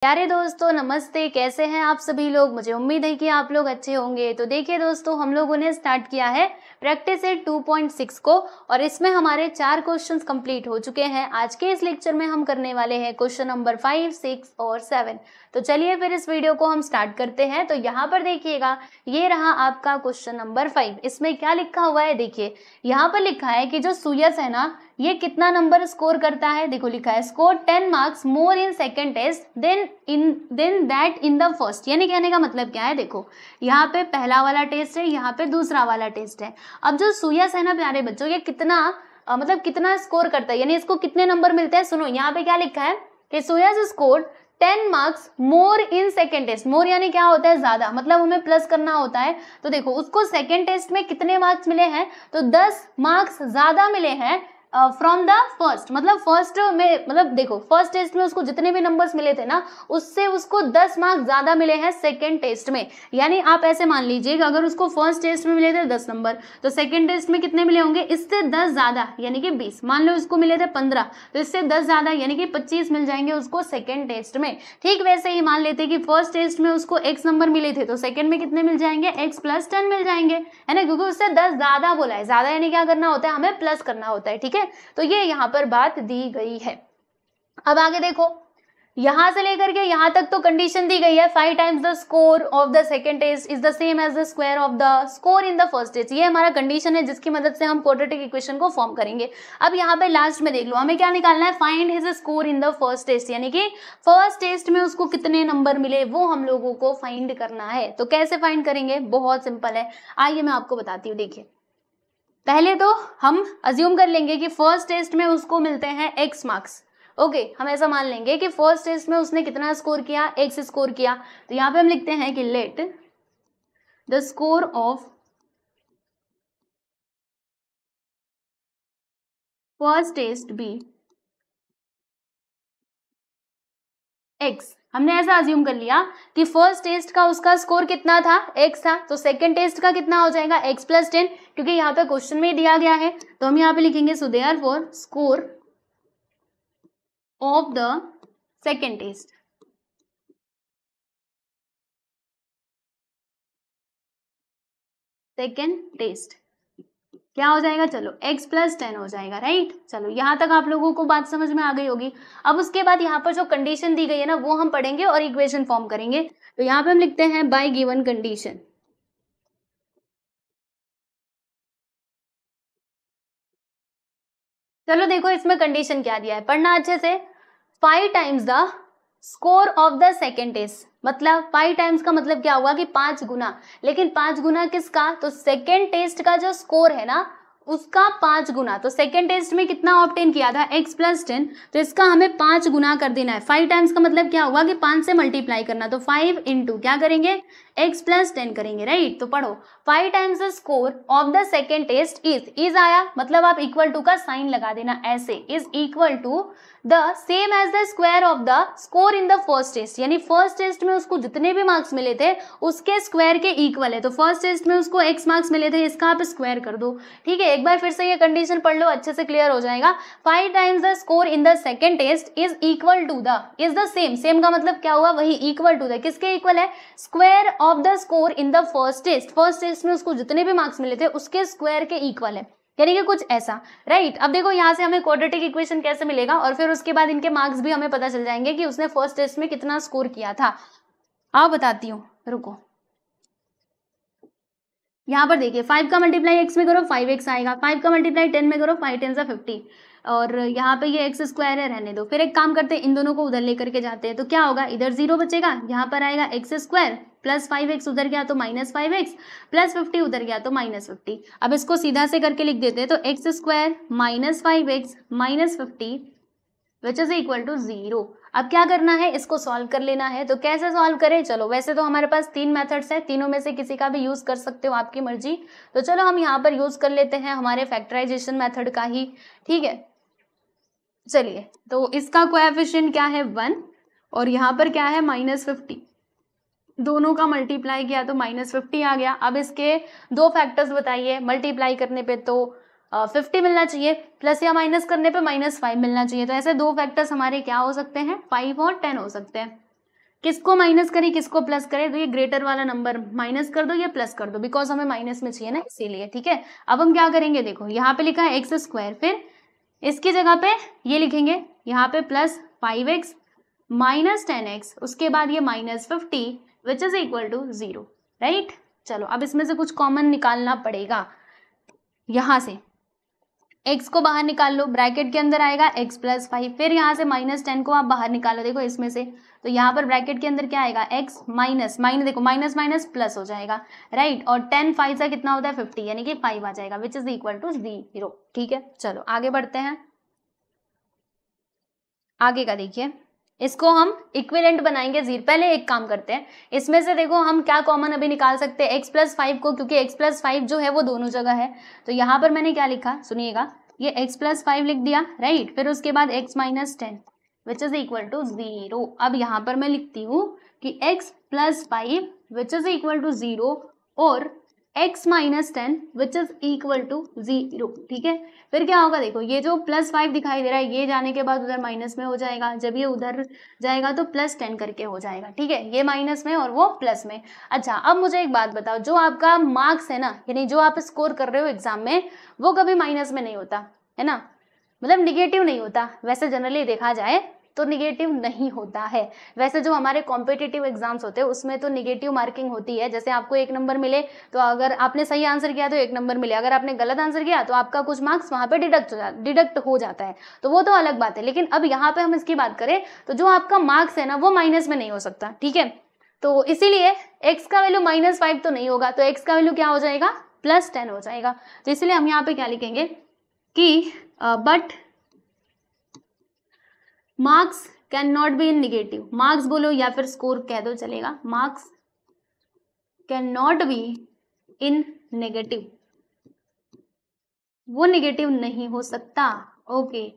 प्यारे दोस्तों नमस्ते, कैसे हैं आप सभी लोग। मुझे उम्मीद है कि आप लोग अच्छे होंगे। तो देखिए दोस्तों, हम लोगों ने स्टार्ट किया है प्रैक्टिस सेट 2.6 को और इसमें हमारे 4 क्वेश्चंस कंप्लीट हो चुके हैं। आज के इस लेक्चर में हम करने वाले हैं क्वेश्चन नंबर 5, 6 और 7। तो चलिए फिर इस वीडियो को हम स्टार्ट करते हैं। तो यहाँ पर देखिएगा, ये रहा आपका क्वेश्चन नंबर 5। इसमें क्या लिखा हुआ है, देखिए यहाँ पर लिखा है कि जो सुयस है ना, ये कितना नंबर स्कोर करता है। देखो लिखा है score 10 marks more in second test than that in the first. यानी कहने का मतलब क्या है, देखो यहाँ पे पहला वाला टेस्ट है, यहाँ पे दूसरा वाला टेस्ट है। अब जो सुयस है ना प्यारे बच्चों, ये कितना मतलब कितना स्कोर करता है, यानी इसको कितने नंबर मिलते हैं। सुनो यहाँ पे क्या लिखा है कि Suyash score 10 marks more in second test. More यानी क्या होता है, ज्यादा, मतलब हमें प्लस करना होता है। तो देखो उसको सेकेंड टेस्ट में कितने मार्क्स मिले हैं, तो 10 मार्क्स ज्यादा मिले हैं फ्रॉम द फर्स्ट। मतलब फर्स्ट में, मतलब देखो फर्स्ट टेस्ट में उसको जितने भी नंबर्स मिले थे ना, उससे उसको 10 मार्क्स ज्यादा मिले हैं सेकेंड टेस्ट में। यानी आप ऐसे मान लीजिए कि अगर उसको फर्स्ट टेस्ट में मिले थे 10 नंबर, तो सेकेंड टेस्ट में कितने मिले होंगे, इससे 10 ज्यादा यानी कि 20। मान लो इसको मिले थे 15, तो इससे 10 ज्यादा यानी कि 25 मिल जाएंगे उसको सेकेंड टेस्ट में। ठीक वैसे ही मान लेते कि फर्स्ट टेस्ट में उसको x नंबर मिले थे, तो सेकेंड में कितने मिल जाएंगे, x + 10 मिल जाएंगे, है ना, क्योंकि उससे 10 ज्यादा बोला है। ज्यादा यानी क्या करना होता है, हमें प्लस करना होता है। ठीक है, तो ये यहाँ पर बात दी गई है। अब आगे देखो, यहां से लेकर के यहां तक तो कंडीशन दी गई है 5 times the score of the second test is the same as the square of the score in the first test. ये हमारा कंडीशन है जिसकी मदद से हम क्वाड्रेटिक इक्वेशन को फॉर्म करेंगे। अब यहाँ पे लास्ट में देख लो, हमें क्या निकालना है, find his score in the first test, यानी कि फर्स्ट टेस्ट में उसको कितने नंबर मिले वो हम लोगों को फाइंड करना है। तो कैसे फाइंड करेंगे, बहुत सिंपल है, आइए मैं आपको बताती हूँ। देखिए पहले तो हम अज्यूम कर लेंगे कि फर्स्ट टेस्ट में उसको मिलते हैं x मार्क्स। ओके, हम ऐसा मान लेंगे कि फर्स्ट टेस्ट में उसने कितना स्कोर किया, x स्कोर किया। तो यहाँ पे हम लिखते हैं कि let the score of first test be x। हमने ऐसा अज्यूम कर लिया कि फर्स्ट टेस्ट का उसका स्कोर कितना था, x था, तो सेकंड टेस्ट का कितना हो जाएगा, x + 10, क्योंकि यहाँ पे क्वेश्चन में दिया गया है। तो हम यहाँ पे लिखेंगे so therefore score of the second test, second test क्या हो जाएगा, चलो x + 10 हो जाएगा, राइट। चलो यहाँ तक आप लोगों को बात समझ में आ गई होगी। अब उसके बाद यहाँ पर जो कंडीशन दी गई है ना, वो हम पढ़ेंगे और इक्वेशन फॉर्म करेंगे। तो यहाँ पे हम लिखते हैं बाय गिवन कंडीशन। चलो देखो इसमें कंडीशन क्या दिया है, पढ़ना अच्छे से। 5 times the score of the second test, मतलब 5 टाइम्स का मतलब क्या हुआ कि 5 गुना। लेकिन 5 गुना किसका, तो सेकेंड टेस्ट का जो स्कोर है ना उसका 5 गुना। तो सेकेंड टेस्ट में कितना ऑब्टेन किया था, x + 10, तो इसका हमें 5 गुना कर देना है। 5 टाइम्स का मतलब क्या हुआ कि 5 से मल्टीप्लाई करना, तो 5 इंटू क्या करेंगे, x + 10 करेंगे, राइट। तो पढ़ो 5 times the score of the second test is आया, मतलब आप इक्वल टू का साइन लगा देना ऐसे, is equal to the same as the square of the score in the first test. यानी फर्स्ट टेस्ट में उसको जितने भी मार्क्स मिले थे उसके स्क्वायर के इक्वल है। तो फर्स्ट टेस्ट में उसको x मार्क्स मिले थे, इसका आप स्क्वायर कर दो। ठीक है, एक बार फिर से ये कंडीशन पढ़ लो, अच्छे से क्लियर हो जाएगा। 5 times the score in the second test is equal to the, is the same, same का मतलब क्या हुआ, वही इक्वल टू द, किसके इक्वल है, square of the score in the first test. First test में उसको जितने भी मार्क्स मिले थे उसके स्क्वायर के इक्वल है, यानी कि कुछ ऐसा, राइट। अब देखो यहाँ से हमें क्वाड्रेटिक इक्वेशन कैसे मिलेगा, और फिर उसके बाद इनके मार्क्स भी हमें पता चल जाएंगे कि उसने फर्स्ट टेस्ट में कितना स्कोर किया था। आओ बताती हूँ, रुको। यहाँ पर देखिए 5 का मल्टीप्लाई x में करो 5x आएगा, 5 का मल्टीप्लाई 10 में करो 5 10 50, और यहाँ पे ये x स्क्वायर है, रहने दो। फिर एक काम करते हैं, इन दोनों को उधर लेकर के जाते हैं, तो क्या होगा, इधर 0 बचेगा, यहाँ पर आएगा x स्क्वायर प्लस 5x उधर गया तो -5x प्लस 50 उधर गया तो -50। अब इसको सीधा से करके लिख देते हैं, तो x square -5x -50 which is equal to 0। अब क्या करना है, इसको सॉल्व कर लेना है। तो कैसे सॉल्व करें, चलो वैसे तो हमारे पास 3 मेथड्स हैं, तीनों में से किसी का भी यूज कर सकते हो, आपकी मर्जी। तो चलो हम यहाँ पर यूज कर लेते हैं हमारे फैक्टराइजेशन मेथड का ही, ठीक है। चलिए, तो इसका कोएफिशिएंट क्या है 1, और यहाँ पर क्या है -50, दोनों का मल्टीप्लाई किया तो -50 आ गया। अब इसके 2 फैक्टर्स बताइए, मल्टीप्लाई करने पे तो 50 मिलना चाहिए, प्लस या माइनस करने पे -5 मिलना चाहिए। तो ऐसे 2 फैक्टर्स हमारे क्या हो सकते हैं, 5 और 10 हो सकते हैं। किसको माइनस करे किसको प्लस करे, तो ये ग्रेटर वाला नंबर माइनस कर दो या प्लस कर दो, बिकॉज हमें माइनस में चाहिए ना इसीलिए, ठीक है। अब हम क्या करेंगे, देखो यहाँ पे लिखा है एक्स स्क्वायर, फिर इसकी जगह पे ये लिखेंगे यहाँ पे प्लस 5x माइनस 10x, उसके बाद ये minus 50 which is equal to 0, right. चलो अब इसमें से कुछ कॉमन निकालना पड़ेगा, यहाँ से x को बाहर निकाल लो, ब्रैकेट के अंदर आएगा x प्लस 5, फिर यहाँ से माइनस 10 को आप बाहर निकालो, देखो इसमें से, तो यहाँ पर ब्रैकेट के अंदर क्या आएगा x माइनस माइनस, देखो माइनस माइनस प्लस हो जाएगा, राइट, और 10 5 से कितना होता है 50, यानी कि 5 आ जाएगा विच इज इक्वल टू 0, ठीक है। चलो आगे बढ़ते हैं, आगे का देखिए, इसको हम इक्विवेलेंट बनाएंगे 0। पहले एक काम करते हैं, इसमें से देखो हम क्या कॉमन अभी निकाल सकते हैं, x प्लस 5 को, क्योंकि x प्लस 5 जो है वो दोनों जगह है, तो यहाँ पर मैंने क्या लिखा सुनिएगा, ये x प्लस 5 लिख दिया, राइट, फिर उसके बाद x minus 10 which is equal to 0। अब यहाँ पर मैं लिखती हूँ कि x plus 5 which is equal to 0 और x minus 10 which is equal to 0, ठीक है। फिर क्या होगा, देखो ये जो प्लस 5 दिखाई दे रहा है, ये जाने के बाद उधर माइनस में हो जाएगा, जब ये उधर जाएगा तो प्लस 10 करके हो जाएगा, ठीक है, ये माइनस में और वो प्लस में। अच्छा अब मुझे एक बात बताओ, जो आपका मार्क्स है ना, यानी जो आप स्कोर कर रहे हो एग्जाम में, वो कभी माइनस में नहीं होता है ना, मतलब निगेटिव नहीं होता, वैसे जनरली देखा जाए तो निगेटिव नहीं होता है। वैसे जो हमारे कॉम्पिटिटिव एग्जाम्स होते हैं उसमें तो निगेटिव मार्किंग होती है, जैसे आपको 1 नंबर मिले तो अगर आपने सही आंसर किया तो 1 नंबर मिले, अगर आपने गलत आंसर किया तो आपका कुछ मार्क्स वहां पे डिडक्ट हो जाता है, तो वो तो अलग बात है। लेकिन अब यहाँ पे हम इसकी बात करें तो जो आपका मार्क्स है ना वो माइनस में नहीं हो सकता, ठीक है, तो इसीलिए x का वैल्यू -5 तो नहीं होगा, तो x का वैल्यू क्या हो जाएगा, +10 हो जाएगा। तो इसलिए हम यहाँ पे क्या लिखेंगे कि but marks can not be in negative, marks बोलो या फिर स्कोर कह दो चलेगा, marks can not be in negative, वो नेगेटिव नहीं हो सकता, okay.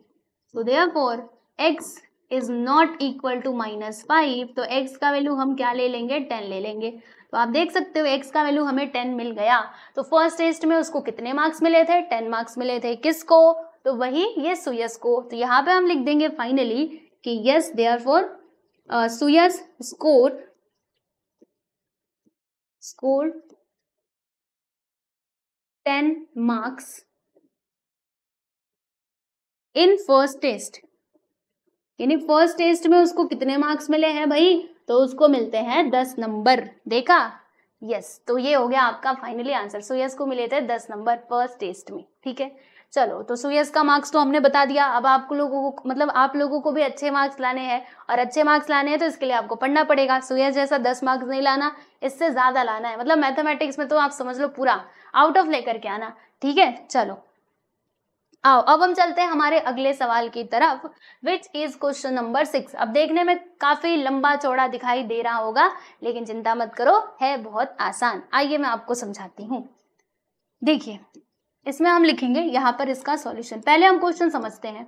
So therefore x is not equal to -5, तो x का वैल्यू हम क्या ले लेंगे, 10 ले लेंगे। तो आप देख सकते हो x का वैल्यू हमें 10 मिल गया। तो फर्स्ट टेस्ट में उसको कितने मार्क्स मिले थे, 10 मार्क्स मिले थे, किसको, तो वही ये सुयस को। तो यहाँ पे हम लिख देंगे फाइनली कि यस देयरफॉर सुयस score 10 marks in first test, यानी फर्स्ट टेस्ट में उसको कितने मार्क्स मिले हैं भाई, तो उसको मिलते हैं 10 नंबर, देखा, यस। तो ये हो गया आपका फाइनली आंसर, सुयस को मिले थे 10 नंबर फर्स्ट टेस्ट में, ठीक है। चलो तो सुयस का मार्क्स तो हमने बता दिया। अब आप लोगों को मतलब आप लोगों को भी अच्छे मार्क्स लाने हैं, और अच्छे मार्क्स लाने हैं तो इसके लिए आपको पढ़ना पड़ेगा। सुयस जैसा 10 मार्क्स नहीं लाना, इससे ज्यादा लाना है, मतलब मैथमेटिक्स में तो आप समझ लो पूरा आउट ऑफ लेकर के आना, ठीक है। चलो आओ अब हम चलते हैं हमारे अगले सवाल की तरफ, विच इज क्वेश्चन नंबर 6। अब देखने में काफी लंबा चौड़ा दिखाई दे रहा होगा, लेकिन चिंता मत करो, है बहुत आसान। आइए मैं आपको समझाती हूँ। देखिए इसमें हम लिखेंगे यहाँ पर इसका सॉल्यूशन। पहले हम क्वेश्चन समझते हैं।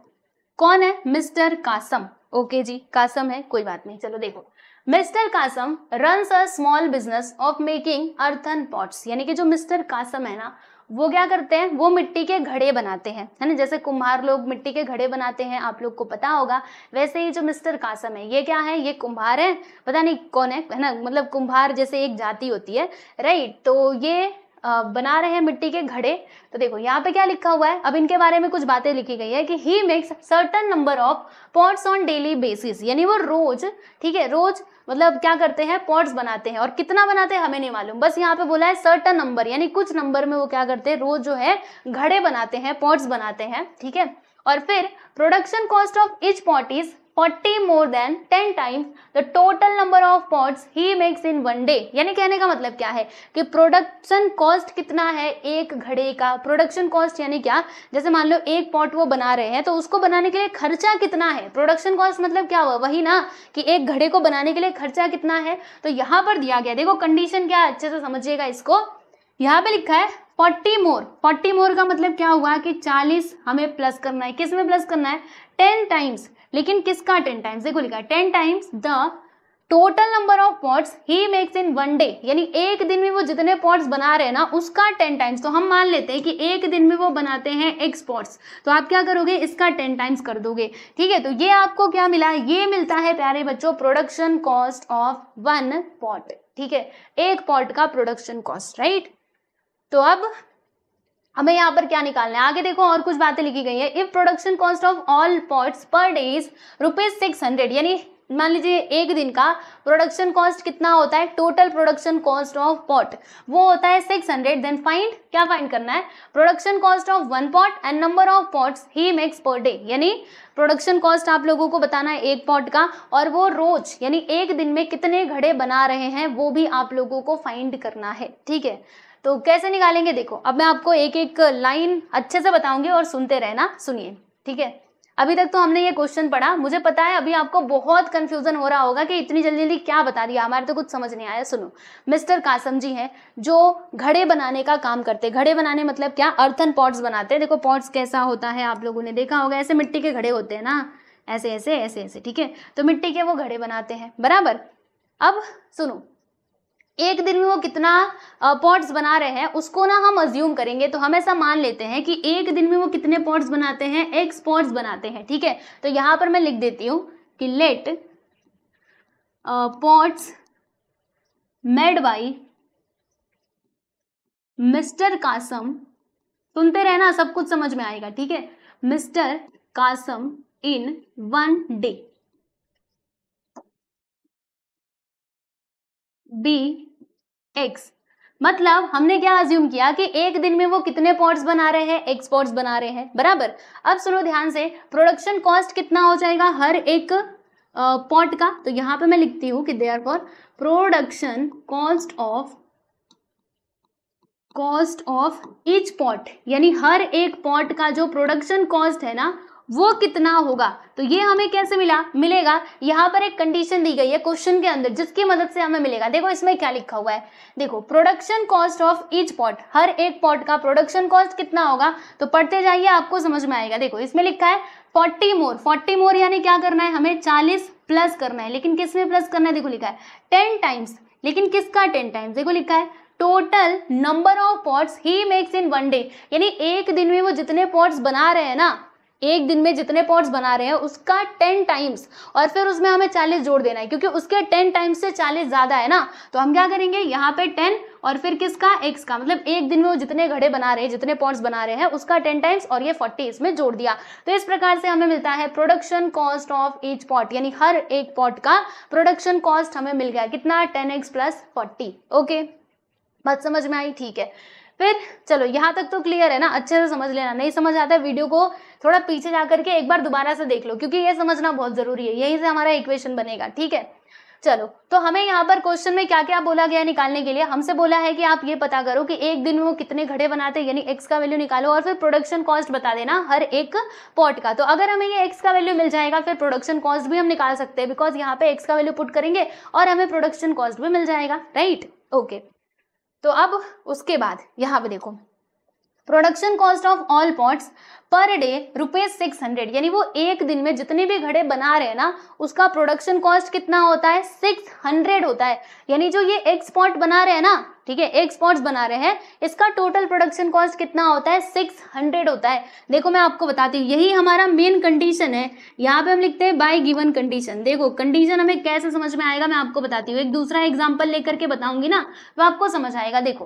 कौन है, मिस्टर कासम, ओके जी कासम है, कोई बात नहीं। चलो देखो, Mister Kasam runs a small business of making earthen pots, यानी कि जो मिस्टर कासम है ना वो क्या करते हैं, वो मिट्टी के घड़े बनाते हैं, है ना, जैसे कुम्हार लोग मिट्टी के घड़े बनाते हैं, आप लोग को पता होगा। वैसे ही जो मिस्टर कासम है ये क्या है, ये कुम्हार है, पता नहीं कौन है ना, मतलब कुम्हार जैसे एक जाति होती है, राइट। तो ये बना रहे हैं मिट्टी के घड़े। तो देखो यहाँ पे क्या लिखा हुआ है, अब इनके बारे में कुछ बातें लिखी गई है कि he makes certain number of pots on daily basis, यानी वो रोज, ठीक है, रोज मतलब क्या करते हैं, पॉट्स बनाते हैं, और कितना बनाते हैं हमें नहीं मालूम, बस यहाँ पे बोला है सर्टेन नंबर, यानी कुछ नंबर में वो क्या करते हैं, रोज जो है घड़े बनाते हैं, पॉट्स बनाते हैं, ठीक है। और फिर production cost of each pot is 40 more than 10 times the total number of pots he makes in one day, यानी कहने का मतलब क्या है कि प्रोडक्शन कॉस्ट कितना है एक घड़े का। प्रोडक्शन कॉस्ट यानी क्या, जैसे मान लो एक पॉट वो बना रहे हैं तो उसको बनाने के लिए खर्चा कितना है। प्रोडक्शन कॉस्ट मतलब क्या हुआ, वही ना कि एक घड़े को बनाने के लिए खर्चा कितना है। तो यहाँ पर दिया गया, देखो कंडीशन क्या है, अच्छे से समझिएगा इसको। यहाँ पे लिखा है 40 मोर का मतलब क्या हुआ कि 40 हमें प्लस करना है, किस में प्लस करना है, 10 टाइम्स, लेकिन किसका 10 टाइम्स, देखो लिखा है 10 times the total number of pots ही मेक्स इन वन डे, यानी एक दिन में वो जितने पॉट्स बना रहे हैं ना उसका 10 टाइम्स। तो हम मान लेते हैं कि एक दिन में वो बनाते हैं x पॉट्स, तो आप क्या करोगे, इसका 10 टाइम्स कर दोगे। ठीक है, तो ये आपको क्या मिला, ये मिलता है प्यारे बच्चों प्रोडक्शन कॉस्ट ऑफ 1 पॉट। ठीक है, एक पॉट का प्रोडक्शन कॉस्ट, राइट। तो अब हमें यहाँ पर क्या निकालना है, आगे देखो और कुछ बातें लिखी गई है। If production cost of all pots per day is ₹600, यानी मान लीजिए एक दिन का प्रोडक्शन कॉस्ट कितना होता है, total production cost of pot वो होता है 600, देन फाइंड, क्या फाइंड करना है, production cost of 1 pot and number of pots ही मेक्स पर डे, यानी प्रोडक्शन कॉस्ट आप लोगों को बताना है एक पॉट का, और वो रोज यानी एक दिन में कितने घड़े बना रहे हैं वो भी आप लोगों को फाइंड करना है। ठीक है, तो कैसे निकालेंगे देखो, अब मैं आपको एक एक लाइन अच्छे से बताऊंगी और सुनते रहना, सुनिए। ठीक है, अभी तक तो हमने ये क्वेश्चन पढ़ा, मुझे पता है अभी आपको बहुत कंफ्यूजन हो रहा होगा कि इतनी जल्दी जल्दी क्या बता दिया, हमारे तो कुछ समझ नहीं आया। सुनो, मिस्टर कासम जी हैं जो घड़े बनाने का काम करते हैं। घड़े बनाने मतलब क्या, अर्थन पॉट्स बनाते हैं। देखो पॉट्स कैसा होता है, आप लोगों ने देखा होगा, ऐसे मिट्टी के घड़े होते हैं ना, ऐसे ऐसे ऐसे ऐसे। ठीक है, तो मिट्टी के वो घड़े बनाते हैं, बराबर। अब सुनो, एक दिन में वो कितना पॉट्स बना रहे हैं उसको ना हम अज्यूम करेंगे, तो हम ऐसा मान लेते हैं कि एक दिन में वो कितने पॉट्स बनाते हैं, x पॉट्स बनाते हैं। ठीक है, तो यहां पर मैं लिख देती हूं कि let pots made by Mister Kasam, सुनते रहना सब कुछ समझ में आएगा। ठीक है, Mister Kasam in 1 day be x, मतलब हमने क्या अज्यूम किया कि एक दिन में वो कितने पॉट्स बना रहे हैं, x पॉट्स बना रहे हैं, बराबर। अब सुनो ध्यान से, प्रोडक्शन कॉस्ट कितना हो जाएगा हर एक पॉट का, तो यहां पे मैं लिखती हूं कि therefore production cost of each pot, यानी हर एक पॉट का जो प्रोडक्शन कॉस्ट है ना वो कितना होगा। तो ये हमें कैसे मिलेगा, यहाँ पर एक कंडीशन दी गई है क्वेश्चन के अंदर जिसकी मदद से हमें मिलेगा। देखो इसमें क्या लिखा हुआ है, देखो production cost of each pot, हर एक पॉट का प्रोडक्शन कॉस्ट कितना होगा, तो पढ़ते जाइए आपको समझ में आएगा। देखो इसमें लिखा है 40 मोर, यानी क्या करना है, हमें 40 प्लस करना है, लेकिन किस में प्लस करना है, देखो लिखा है 10 टाइम्स, लेकिन किसका 10 टाइम्स, देखो लिखा है टोटल नंबर ऑफ पॉट्स ही मेक्स इन 1 डे, यानी एक दिन में वो जितने पॉट्स बना रहे हैं ना, एक दिन में जितने पॉट्स बना रहे हैं उसका 10 टाइम्स, और फिर उसमें हमें 40 जोड़ देना है क्योंकि उसके 10 टाइम्स से 40 ज्यादा है ना। तो हम क्या करेंगे, यहाँ पे 10 और फिर किसका, x का, मतलब एक दिन में वो जितने घड़े बना रहे हैं, जितने पॉट्स बना रहे हैं उसका 10 टाइम्स और ये 40 इसमें जोड़ दिया। तो इस प्रकार से हमें मिलता है production cost of each pot, यानी हर एक पॉट का प्रोडक्शन कॉस्ट हमें मिल गया कितना, 10x + 40। ओके, बात समझ में आई, ठीक है। फिर चलो यहाँ तक तो क्लियर है ना, अच्छे से समझ लेना, नहीं समझ आता है वीडियो को थोड़ा पीछे जा करके एक बार दोबारा से देख लो, क्योंकि ये समझना बहुत जरूरी है, यहीं से हमारा इक्वेशन बनेगा। ठीक है, चलो तो हमें यहाँ पर क्वेश्चन में क्या क्या बोला गया निकालने के लिए, हमसे बोला है कि आप ये पता करो कि एक दिन में वो कितने घड़े बनाते हैं, यानी x का वैल्यू निकालो और फिर प्रोडक्शन कॉस्ट बता देना हर एक पॉट का। तो अगर हमें ये x का वैल्यू मिल जाएगा फिर प्रोडक्शन कॉस्ट भी हम निकाल सकते हैं, बिकॉज यहाँ पे x का वैल्यू पुट करेंगे और हमें प्रोडक्शन कॉस्ट भी मिल जाएगा, राइट। ओके, तो अब उसके बाद यहाँ पे देखो, production cost of all pots per day ₹600, यानी वो एक दिन में जितने भी घड़े बना रहे हैं ना उसका प्रोडक्शन कॉस्ट कितना होता है, 600 होता है। यानी जो ये एक्स पॉट बना रहे हैं ना, ठीक है, एक्स पॉट्स बना रहे हैं, इसका टोटल प्रोडक्शन कॉस्ट कितना होता है, 600 होता है। देखो मैं आपको बताती हूँ, यही हमारा मेन कंडीशन है। यहाँ पे हम लिखते हैं बाय गिवन कंडीशन। देखो कंडीशन हमें कैसे समझ में आएगा मैं आपको बताती हूँ, एक दूसरा एग्जाम्पल लेकर के बताऊंगी ना तो आपको समझ आएगा। देखो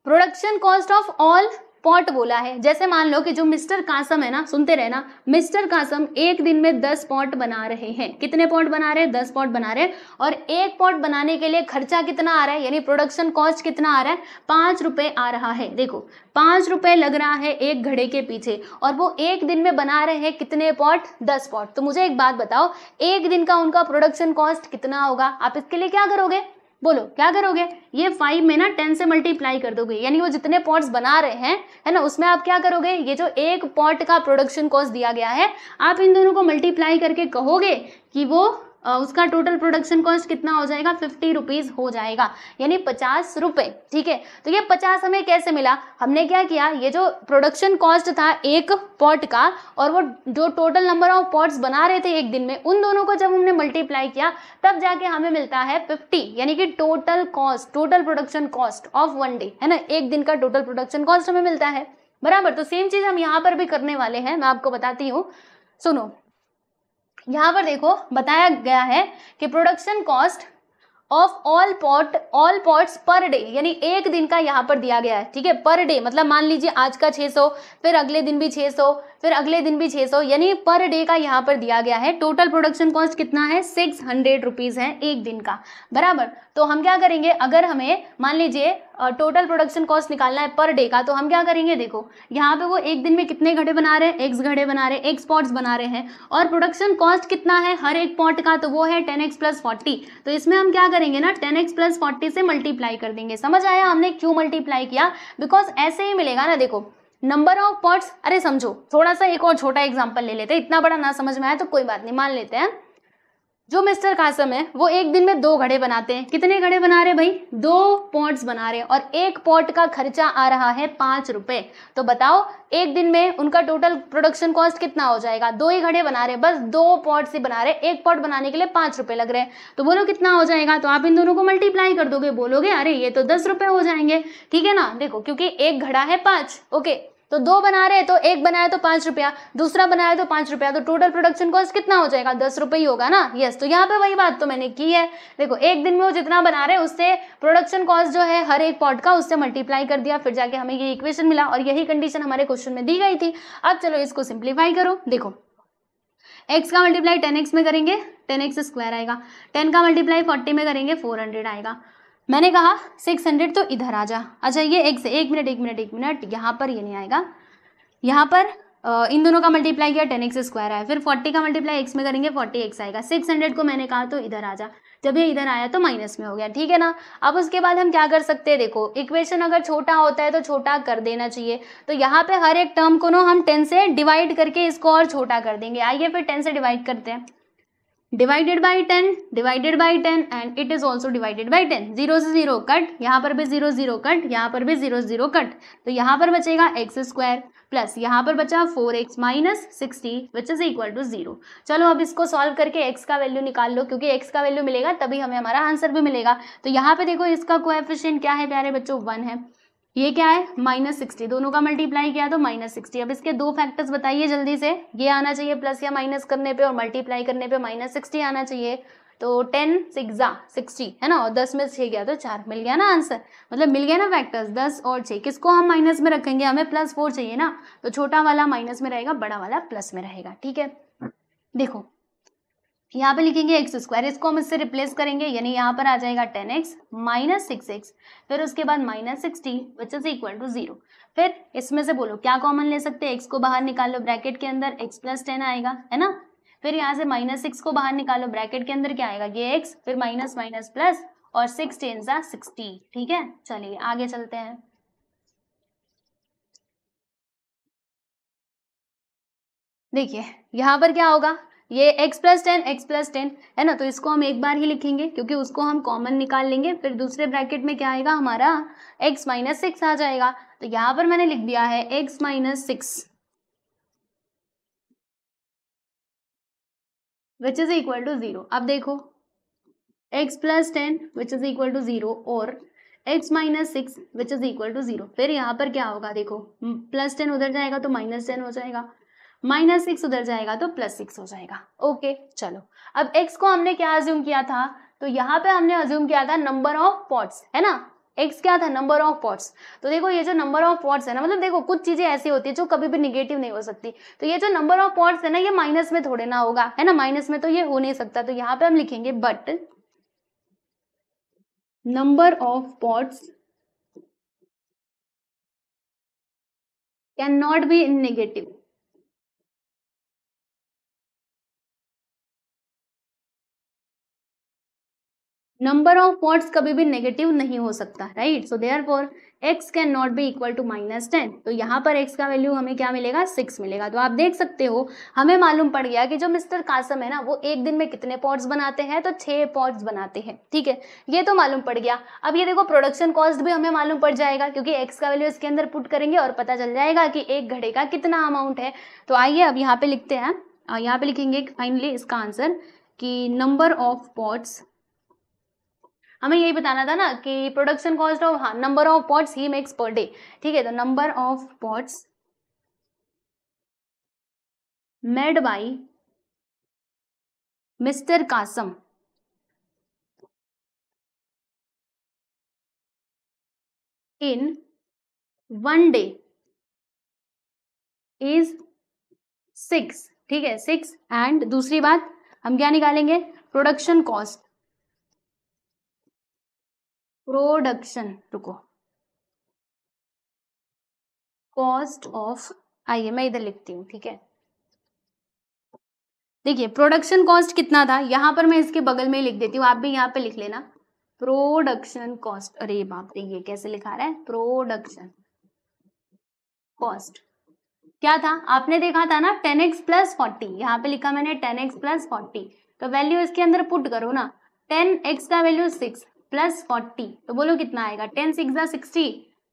production cost of all pot बोला है, जैसे मान लो कि जो मिस्टर कासम है ना, सुनते रहना, मिस्टर कासम एक दिन में 10 पॉट बना रहे हैं। कितने पॉट बना रहे हैं, 10 पॉट बना रहे हैं, और एक पॉट बनाने के लिए खर्चा कितना आ रहा है, यानी प्रोडक्शन कॉस्ट कितना आ रहा है, 5 रुपए आ रहा है। देखो 5 रुपए लग रहा है एक घड़े के पीछे, और वो एक दिन में बना रहे हैं कितने पॉट, 10 पॉट। तो मुझे एक बात बताओ, एक दिन का उनका प्रोडक्शन कॉस्ट कितना होगा, आप इसके लिए क्या करोगे, बोलो क्या करोगे, ये 5 में ना 10 से मल्टीप्लाई कर दोगे, यानी वो जितने पॉट्स बना रहे हैं है ना उसमें आप क्या करोगे, ये जो एक पॉट का प्रोडक्शन कॉस्ट दिया गया है आप इन दोनों को मल्टीप्लाई करके कहोगे कि वो उसका टोटल प्रोडक्शन कॉस्ट कितना हो जाएगा, 50 रुपीज़ हो जाएगा, यानी 50 रुपये। ठीक है, तो ये 50 हमें कैसे मिला, हमने क्या किया, ये जो प्रोडक्शन कॉस्ट था एक पॉट का और वो जो टोटल नंबर ऑफ पॉट्स बना रहे थे एक दिन में, उन दोनों को जब हमने मल्टीप्लाई किया तब जाके हमें मिलता है 50, यानी कि total cost, total production cost of one day, है ना, एक दिन का टोटल प्रोडक्शन कॉस्ट हमें मिलता है, बराबर। तो सेम चीज हम यहाँ पर भी करने वाले हैं, मैं आपको बताती हूँ, सुनो। यहाँ पर देखो बताया गया है कि production cost of all pots per day, यानी एक दिन का यहाँ पर दिया गया है। ठीक है, पर डे मतलब मान लीजिए आज का 600, फिर अगले दिन भी 600, फिर अगले दिन भी 600, यानी पर डे का यहाँ पर दिया गया है। टोटल प्रोडक्शन कॉस्ट कितना है, 600 रुपीज है एक दिन का, बराबर। तो हम क्या करेंगे, अगर हमें मान लीजिए टोटल प्रोडक्शन कॉस्ट निकालना है पर डे का, तो हम क्या करेंगे, देखो यहाँ पे वो एक दिन में कितने घड़े बना रहे हैं, एक्स घड़े बना रहे हैं, एक्स पॉट्स बना रहे हैं, और प्रोडक्शन कॉस्ट कितना है हर एक पॉट का, तो वो है 10x + 40। तो इसमें हम क्या करेंगे ना, 10x + 40 से मल्टीप्लाई कर देंगे। समझ आया हमने क्यों मल्टीप्लाई किया, बिकॉज ऐसे ही मिलेगा ना, देखो नंबर ऑफ पॉट्स, अरे समझो थोड़ा सा एक और छोटा एग्जांपल ले लेते हैं, इतना बड़ा ना समझ में आया तो कोई बात नहीं, मान लेते हैं जो मिस्टर कासम है वो एक दिन में 2 घड़े बनाते हैं। कितने घड़े बना रहे भाई, 2 पॉट्स बना रहे हैं, और एक पॉट का खर्चा आ रहा है 5 रुपए। तो बताओ एक दिन में उनका टोटल प्रोडक्शन कॉस्ट कितना हो जाएगा, 2 ही घड़े बना रहे हैं, बस 2 पॉट्स ही बना रहे हैं, एक पॉट बनाने के लिए 5 रुपए लग रहे हैं, तो बोलो कितना हो जाएगा, तो आप इन दोनों को मल्टीप्लाई कर दोगे, बोलोगे अरे ये तो 10 रुपए हो जाएंगे। ठीक है ना, देखो क्योंकि एक घड़ा है 5, ओके, तो 2 बना रहे हैं, तो एक बनाया तो 5 रुपया, दूसरा बनाया तो 5 रुपया, तो टोटल प्रोडक्शन कॉस्ट कितना हो जाएगा, 10 रुपये ही होगा ना। यस, तो यहाँ पे वही बात तो मैंने की है, देखो एक दिन में वो जितना बना रहे हैं उससे प्रोडक्शन कॉस्ट जो है हर एक पॉट का, उससे मल्टीप्लाई कर दिया, फिर जाके हमें ये इक्वेशन मिला, और यही कंडीशन हमारे क्वेश्चन में दी गई थी। अब चलो इसको सिंप्लीफाई करो, देखो x का मल्टीप्लाई 10x में करेंगे 10x² आएगा, 10 का मल्टीप्लाई 40 में करेंगे 400 आएगा। मैंने कहा 600 तो इधर आ जा, अच्छा ये x है, एक मिनट, यहाँ पर ये नहीं आएगा, यहाँ पर इन दोनों का मल्टीप्लाई किया 10x² आया, फिर 40 का मल्टीप्लाई x में करेंगे 40x आएगा, 600 को मैंने कहा तो इधर आ जा, जब ये इधर आया तो माइनस में हो गया। ठीक है ना, अब उसके बाद हम क्या कर सकते हैं, देखो इक्वेशन अगर छोटा होता है तो छोटा कर देना चाहिए, तो यहाँ पे हर एक टर्म को ना हम 10 से डिवाइड करके इसको और छोटा कर देंगे। आइए फिर 10 से डिवाइड करते हैं, divided by 10 and it is also divided by 10, 0 से 0 कट, यहाँ पर भी 0 0 कट, यहाँ पर भी 0 0 कट, तो यहाँ पर बचेगा x² प्लस यहाँ पर बचा 4x minus 60 which is equal to 0। चलो अब इसको सॉल्व करके x का वैल्यू निकाल लो, क्योंकि x का वैल्यू मिलेगा तभी हमें हमारा आंसर भी मिलेगा। तो यहाँ पे देखो इसका कोएफिशिएंट क्या है प्यारे बच्चों, 1 है, ये क्या है -60, दोनों का मल्टीप्लाई किया तो -60। अब इसके 2 फैक्टर्स बताइए जल्दी से, ये आना चाहिए प्लस या माइनस करने पे, और मल्टीप्लाई करने पे -60 आना चाहिए, तो 10 6 60 है ना, और 10 में 6 गया तो 4, मिल गया ना आंसर, मतलब मिल गया ना फैक्टर्स 10 और 6। किसको हम माइनस में रखेंगे, हमें +4 चाहिए ना, तो छोटा वाला माइनस में रहेगा, बड़ा वाला प्लस में रहेगा। ठीक है, देखो यहाँ पे लिखेंगे x², इसको हम इससे रिप्लेस करेंगे, यानी यहाँ पर आ जाएगा 10x माइनस 6x, फिर उसके बाद -60 विच इज इक्वल टू 0। फिर इसमें से बोलो क्या कॉमन ले सकते हैं, x को बाहर निकालो, ब्रैकेट के अंदर x + 10 आएगा, है ना, फिर यहाँ से -6 को बाहर निकालो, ब्रैकेट के अंदर क्या आएगा, ये x, फिर माइनस माइनस प्लस, और 6 10 60। ठीक है, चलिए आगे चलते हैं। देखिए यहाँ पर क्या होगा, ये x + 10 है ना, तो इसको हम एक बार ही लिखेंगे क्योंकि उसको हम कॉमन निकाल लेंगे, फिर दूसरे ब्रैकेट में क्या आएगा हमारा x - 6 आ जाएगा, तो यहाँ पर मैंने लिख दिया है x - 6 which is equal to 0। अब देखो x + 10 which is equal to 0 और x - 6 which is equal to 0। फिर यहाँ पर क्या होगा, देखो +10 उधर जाएगा तो -10 हो जाएगा, -6 उधर जाएगा तो +6 हो जाएगा। ओके चलो, अब x को हमने क्या अज्यूम किया था, तो यहाँ पे हमने अज्यूम किया था नंबर ऑफ पॉट्स, है ना, x क्या था, नंबर ऑफ पॉट्स। तो देखो ये जो नंबर ऑफ पॉट्स है ना, मतलब देखो कुछ चीजें ऐसी होती है जो कभी भी निगेटिव नहीं हो सकती, तो ये जो नंबर ऑफ पॉट्स है ना, ये माइनस में थोड़े ना होगा, है ना, माइनस में तो ये हो नहीं सकता, तो यहाँ पे हम लिखेंगे but number of pots can not be in negative. Number of pots कभी भी नेगेटिव नहीं हो सकता, right. So therefore x can not be equal to -10। तो यहाँ पर x का वैल्यू हमें क्या मिलेगा, 6 मिलेगा। तो आप देख सकते हो हमें मालूम पड़ गया कि जो मिस्टर कासम है ना वो एक दिन में कितने पॉट्स बनाते हैं, तो 6 पॉट्स बनाते हैं, ठीक है, ये तो मालूम पड़ गया। अब ये देखो प्रोडक्शन कॉस्ट भी हमें मालूम पड़ जाएगा, क्योंकि x का वैल्यू इसके अंदर पुट करेंगे और पता चल जाएगा कि एक घड़े का कितना अमाउंट है। तो आइए अब यहाँ पे लिखते हैं, यहाँ पे लिखेंगे फाइनली इसका आंसर कि नंबर ऑफ पॉट्स, हमें यही बताना था ना कि प्रोडक्शन कॉस्ट ऑफ, हाँ, नंबर ऑफ पॉट्स ही मेक्स पर डे, ठीक है। तो number of pots made by Mister Kasam in 1 day is 6, ठीक है, 6। एंड दूसरी बात हम क्या निकालेंगे, प्रोडक्शन कॉस्ट, प्रोडक्शन, रुको, कॉस्ट ऑफ, आइए मैं इधर लिखती हूँ, ठीक है। देखिए प्रोडक्शन कॉस्ट कितना था, यहाँ पर मैं इसके बगल में ही लिख देती हूँ, आप भी यहाँ पे लिख लेना प्रोडक्शन कॉस्ट। अरे बाप रे, ये कैसे लिखा रहा है, प्रोडक्शन कॉस्ट क्या था, आपने देखा था ना 10x + 40, यहाँ पे लिखा मैंने 10x + 40। तो वैल्यू इसके अंदर पुट करो ना, 10x का वैल्यू 6 + 40, तो बोलो कितना आएगा, 10 6 = 60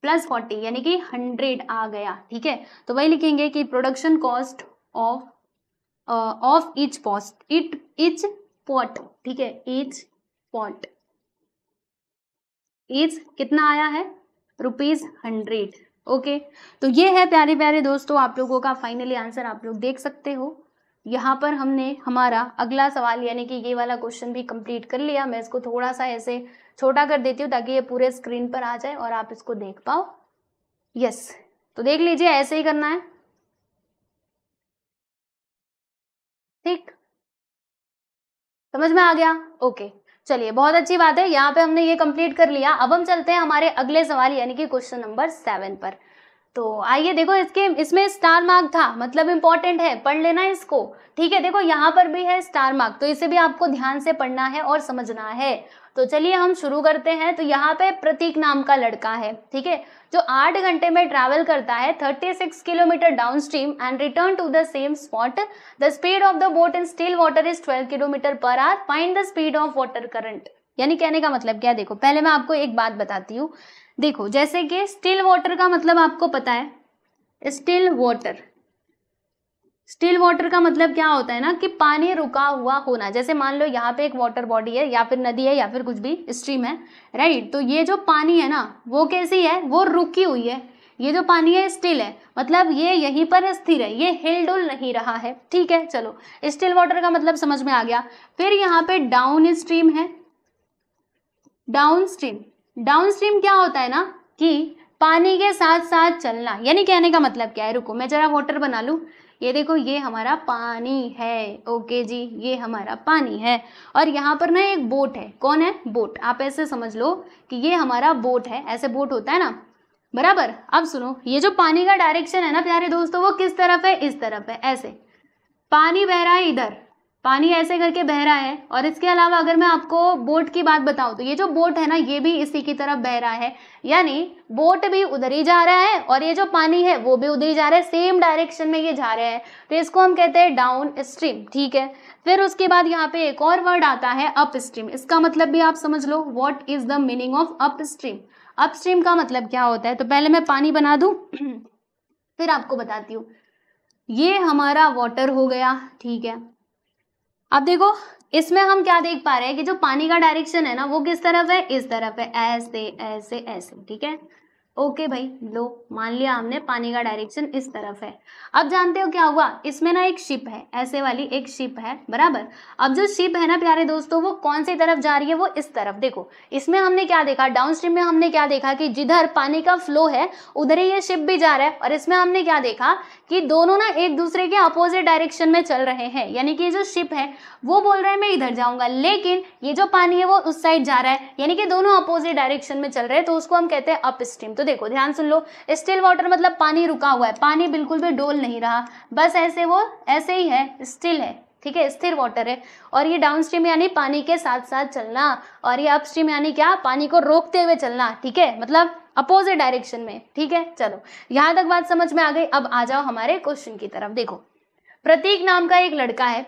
+ 40 यानी कि 100 आ गया, ठीक है। तो वही लिखेंगे कि production cost of each post, each pot, ठीक है, ईच पॉट ईच कितना आया है, ₹100। ओके, तो ये है प्यारे प्यारे दोस्तों आप लोगों का फाइनली आंसर, आप लोग देख सकते हो। यहाँ पर हमने हमारा अगला सवाल यानी कि ये वाला क्वेश्चन भी कंप्लीट कर लिया। मैं इसको थोड़ा सा ऐसे छोटा कर देती हूँ ताकि ये पूरे स्क्रीन पर आ जाए और आप इसको देख पाओ। यस, तो देख लीजिए, ऐसे ही करना है, ठीक, समझ में आ गया। ओके, चलिए बहुत अच्छी बात है, यहाँ पे हमने ये कंप्लीट कर लिया। अब हम चलते हैं हमारे अगले सवाल यानी कि क्वेश्चन नंबर 7 पर। तो आइए देखो, इसमें स्टार मार्क था, मतलब इंपॉर्टेंट है, पढ़ लेना इसको, ठीक है। देखो यहाँ पर भी है स्टार मार्क, तो इसे भी आपको ध्यान से पढ़ना है और समझना है। तो चलिए हम शुरू करते हैं। तो यहाँ पे प्रतीक नाम का लड़का है, ठीक है, जो 8 घंटे में ट्रैवल करता है 36 kilometre downstream and return to the same spot. The speed of the boat in still water is 12 kilometre per hour, find the speed of water current. यानी कहने का मतलब क्या है, देखो पहले मैं आपको एक बात बताती हूँ। देखो जैसे कि स्टिल वाटर का मतलब आपको पता है, स्टिल वाटर का मतलब क्या होता है ना कि पानी रुका हुआ होना। जैसे मान लो यहाँ पे एक वाटर बॉडी है या फिर नदी है या फिर कुछ भी स्ट्रीम है, राइट। तो ये जो पानी है ना वो कैसी है, वो रुकी हुई है। ये जो पानी है स्टिल है, मतलब ये यहीं पर स्थिर है, ये हिल डुल नहीं रहा है, ठीक है। चलो, स्टिल वाटर का मतलब समझ में आ गया। फिर यहाँ पे डाउन स्ट्रीम है, डाउन स्ट्रीम क्या होता है ना कि पानी के साथ साथ चलना। यानी कहने का मतलब क्या है, रुको मैं जरा वाटर बना लूं। ये देखो ये हमारा पानी है, ओके जी, ये हमारा पानी है। और यहाँ पर ना एक बोट है, कौन है, बोट। आप ऐसे समझ लो कि ये हमारा बोट है, ऐसे बोट होता है ना, बराबर। अब सुनो, ये जो पानी का डायरेक्शन है ना प्यारे दोस्तों, वो किस तरफ है, इस तरफ है, ऐसे पानी बह रहा है इधर, पानी ऐसे करके बह रहा है। और इसके अलावा अगर मैं आपको बोट की बात बताऊं तो ये जो बोट है ना ये भी इसी की तरफ बह रहा है, यानी बोट भी उधर ही जा रहा है और ये जो पानी है वो भी उधर ही जा रहा है, सेम डायरेक्शन में ये जा रहे हैं। तो इसको हम कहते हैं डाउन स्ट्रीम, ठीक है। फिर उसके बाद यहाँ पे एक और वर्ड आता है अप स्ट्रीम। इसका मतलब भी आप समझ लो, what is the meaning of upstream. Upstream का मतलब क्या होता है, तो पहले मैं पानी बना दूं फिर आपको बताती हूँ। ये हमारा वाटर हो गया, ठीक है। अब देखो इसमें हम क्या देख पा रहे हैं कि जो पानी का डायरेक्शन है ना वो किस तरफ है, इस तरफ है, ऐसे ऐसे ऐसे, ठीक है। ओके भाई, लो मान लिया हमने पानी का डायरेक्शन इस तरफ है। अब जानते हो क्या हुआ, इसमें ना एक शिप है, ऐसे वाली एक शिप है, बराबर। अब जो शिप है ना प्यारे दोस्तों वो कौन सी तरफ जा रही है, वो इस तरफ। देखो इसमें हमने क्या देखा, डाउन स्ट्रीम में हमने क्या देखा कि जिधर पानी का फ्लो है उधर ही ये शिप भी जा रहा है। और इसमें हमने क्या देखा कि दोनों ना एक दूसरे के अपोजिट डायरेक्शन में चल रहे हैं। यानी कि जो शिप है वो बोल रहा है मैं इधर जाऊंगा, लेकिन ये जो पानी है वो उस साइड जा रहा है, यानी कि दोनों अपोजिट डायरेक्शन में चल रहे हैं, तो उसको हम कहते हैं अप स्ट्रीम। तो देखो ध्यान सुन लो, स्टिल वाटर मतलब पानी रुका हुआ है, पानी बिल्कुल भी डोल नहीं रहा, बस ऐसे वो ऐसे ही है, स्टिल है, ठीक है, स्थिर वाटर है। और ये डाउन स्ट्रीम यानी पानी के साथ साथ चलना, और ये अप स्ट्रीम यानी क्या, पानी को रोकते हुए चलना, ठीक है, मतलब अपोजिट डायरेक्शन में, ठीक है। चलो यहां तक बात समझ में आ गई। अब आ जाओ हमारे क्वेश्चन की तरफ। देखो, प्रतीक नाम का एक लड़का है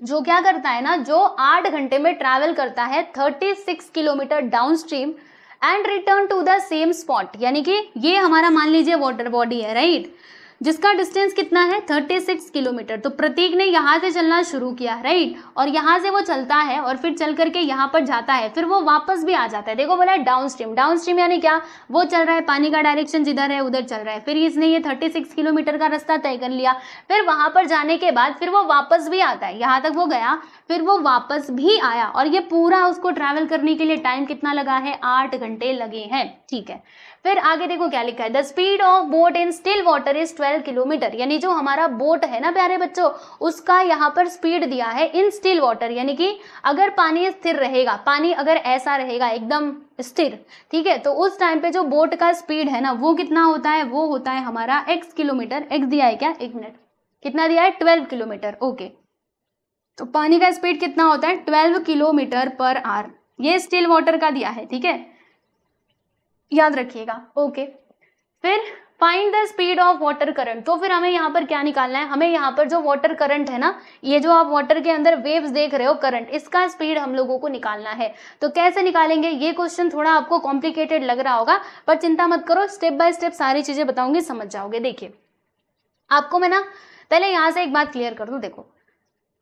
जो क्या करता है ना, जो 8 घंटे में ट्रैवल करता है 36 kilometre downstream and return to the same spot. यानी कि ये हमारा मान लीजिए वाटर बॉडी है, राइट, जिसका डिस्टेंस कितना है 36 किलोमीटर। तो प्रतीक ने यहाँ से चलना शुरू किया, राइट, और यहाँ से वो चलता है और फिर चल करके यहाँ पर जाता है, फिर वो वापस भी आ जाता है। देखो बोला है डाउन स्ट्रीम, डाउन स्ट्रीम यानी क्या, वो चल रहा है, पानी का डायरेक्शन जिधर है उधर चल रहा है, फिर इसने ये 36 किलोमीटर का रास्ता तय कर लिया, फिर वहां पर जाने के बाद फिर वो वापस भी आता है, यहाँ तक वो गया, फिर वो वापस भी आया, और ये पूरा उसको ट्रैवल करने के लिए टाइम कितना लगा है, 8 घंटे लगे हैं, ठीक है। फिर आगे देखो क्या लिखा है, the speed of boat in still water is 12 kilometre. यानी जो हमारा बोट है ना प्यारे बच्चों, उसका यहाँ पर स्पीड दिया है इन स्टिल वाटर, यानी कि अगर पानी स्थिर रहेगा, पानी अगर ऐसा रहेगा एकदम स्थिर, ठीक है, तो उस टाइम पे जो बोट का स्पीड है ना वो कितना होता है, वो होता है हमारा x किलोमीटर। x दिया है क्या, एक मिनट, कितना दिया है, 12 किलोमीटर, ओके। तो पानी का स्पीड कितना होता है, 12 किलोमीटर पर आवर, ये स्टिल वाटर का दिया है, ठीक है, याद रखिएगा, ओके। फिर find the speed of water current. तो फिर हमें यहाँ पर क्या निकालना है, हमें यहाँ पर जो वाटर करंट है ना, ये जो आप वाटर के अंदर वेव्स देख रहे हो करंट, इसका स्पीड हम लोगों को निकालना है। तो कैसे निकालेंगे, ये क्वेश्चन थोड़ा आपको कॉम्प्लिकेटेड लग रहा होगा, पर चिंता मत करो, स्टेप बाय स्टेप सारी चीजें बताऊंगी, समझ जाओगे। देखिए आपको मैं ना पहले यहाँ से एक बात क्लियर कर दूं। देखो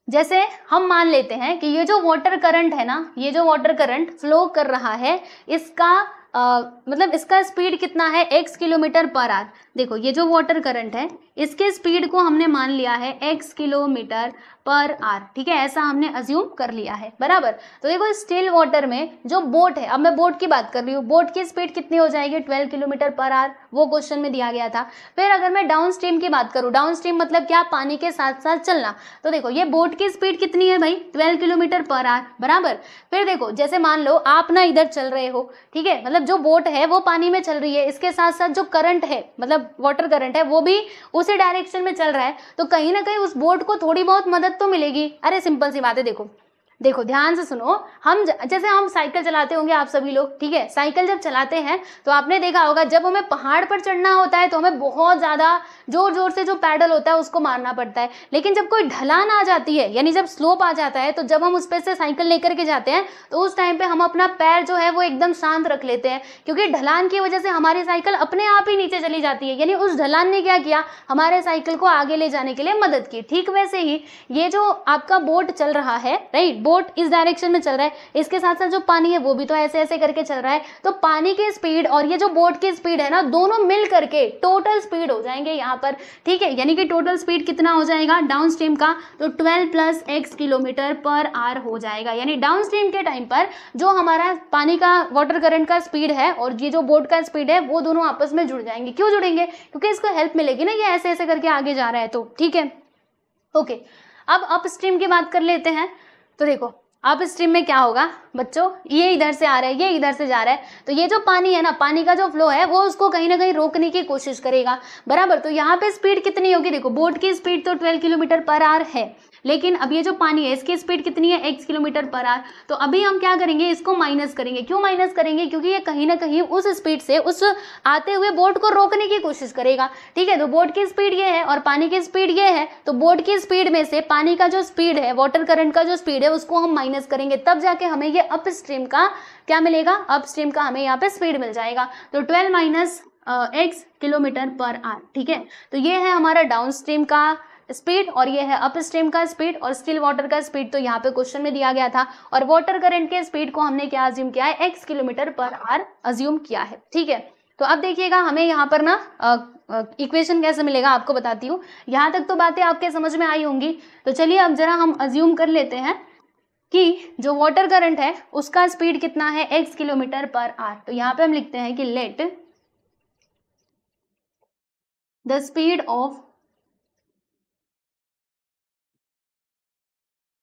जैसे हम मान लेते हैं कि ये जो वाटर करंट है ना, ये जो वाटर करंट फ्लो कर रहा है, इसका मतलब इसका स्पीड कितना है, x किलोमीटर पर आवर। देखो ये जो वाटर करंट है, इसके स्पीड को हमने मान लिया है x किलोमीटर पर आवर, ठीक है, ऐसा हमने अज्यूम कर लिया है, बराबर। तो देखो स्टिल वाटर में जो बोट है, अब मैं बोट की बात कर रही हूँ, बोट की स्पीड कितनी हो जाएगी, 12 किलोमीटर पर आवर, वो क्वेश्चन में दिया गया था। फिर अगर मैं डाउन स्ट्रीम की बात करूँ, डाउन स्ट्रीम मतलब क्या, पानी के साथ साथ चलना, तो देखो ये बोट की स्पीड कितनी है भाई, 12 किलोमीटर पर आवर, बराबर। फिर देखो जैसे मान लो आप ना इधर चल रहे हो, ठीक है, मतलब जो बोट है वो पानी में चल रही है, इसके साथ साथ जो करंट है, मतलब वाटर करंट है, वो भी उसी डायरेक्शन में चल रहा है, तो कहीं ना कहीं उस बोट को थोड़ी बहुत मदद तो मिलेगी। अरे सिंपल सी बात है, देखो देखो ध्यान से सुनो, हम जैसे हम साइकिल चलाते होंगे आप सभी लोग, ठीक है, साइकिल जब चलाते हैं तो आपने देखा होगा जब हमें पहाड़ पर चढ़ना होता है तो हमें बहुत ज़्यादा जोर जोर से जो पैडल होता है उसको मारना पड़ता है, लेकिन जब कोई ढलान आ जाती है, यानी जब स्लोप आ जाता है, तो जब हम उस पर से साइकिल लेकर के जाते हैं तो उस टाइम पे हम अपना पैर जो है वो एकदम शांत रख लेते हैं, क्योंकि ढलान की वजह से हमारी साइकिल अपने आप ही नीचे चली जाती है, यानी उस ढलान ने क्या किया, हमारे साइकिल को आगे ले जाने के लिए मदद की। ठीक वैसे ही ये जो आपका बोट चल रहा है, राइट, बोट इस डायरेक्शन में चल रहा है, इसके साथ साथ जो पानी है वो भी तो ऐसे ऐसे करके चल रहा है, तो पानी की स्पीड और ये जो बोट की स्पीड है ना, दोनों मिल करके टोटल स्पीड हो जाएंगे यहाँ पर, ठीक है, यानी कि टोटल स्पीड कितना हो जाएगा डाउन स्ट्रीम का, तो 12 plus x kilometre per our हो जाएगा। यानी डाउन स्ट्रीम के टाइम पर जो हमारा पानी का वाटर करंट का स्पीड है और ये जो बोट का स्पीड है वो दोनों आपस में जुड़ जाएंगे। क्यों जुड़ेंगे, क्योंकि इसको हेल्प मिलेगी ना, ये ऐसे ऐसे करके आगे जा रहा है, तो ठीक है, ओके। अब अप स्ट्रीम की बात कर लेते हैं। तो देखो अप स्ट्रीम में क्या होगा बच्चों, ये इधर से आ रहा है, ये इधर से जा रहा है, तो ये जो पानी है ना, पानी का जो फ्लो है वो उसको कहीं ना कहीं रोकने की कोशिश करेगा, बराबर। तो यहाँ पे स्पीड कितनी होगी, देखो बोट की स्पीड तो 12 किलोमीटर पर आवर है, लेकिन अब ये जो पानी है इसकी स्पीड कितनी है, x किलोमीटर पर आवर। तो अभी हम क्या करेंगे, इसको माइनस करेंगे। क्यों माइनस करेंगे, क्योंकि ये कहीं ना कहीं उस स्पीड से उस आते हुए बोट को रोकने की कोशिश करेगा, ठीक है। तो बोट की स्पीड ये है और पानी की स्पीड ये है, तो बोट की स्पीड में से पानी का जो स्पीड है, वाटर करंट का जो स्पीड है, उसको हम माइनस करेंगे, तब जाके हमें ये अप स्ट्रीम का क्या मिलेगा, अप स्ट्रीम का हमें यहाँ पे स्पीड मिल जाएगा। तो 12 minus x kilometre per our, ठीक है। तो ये है हमारा डाउन स्ट्रीम का स्पीड और ये है अप स्ट्रीम का स्पीड, और स्टिल वाटर का स्पीड तो यहाँ पे क्वेश्चन में दिया गया था, और वाटर करंट के स्पीड को हमने क्या अज्यूम किया है, x kilometre per our assume किया है, ठीक है। तो अब देखिएगा हमें यहाँ पर ना इक्वेशन कैसे मिलेगा आपको बताती हूँ। यहाँ तक तो बातें आपके समझ में आई होंगी, तो चलिए अब जरा हम अज्यूम कर लेते हैं कि जो वाटर करंट है उसका स्पीड कितना है, x किलोमीटर पर आवर। तो यहाँ पे हम लिखते हैं कि let the speed of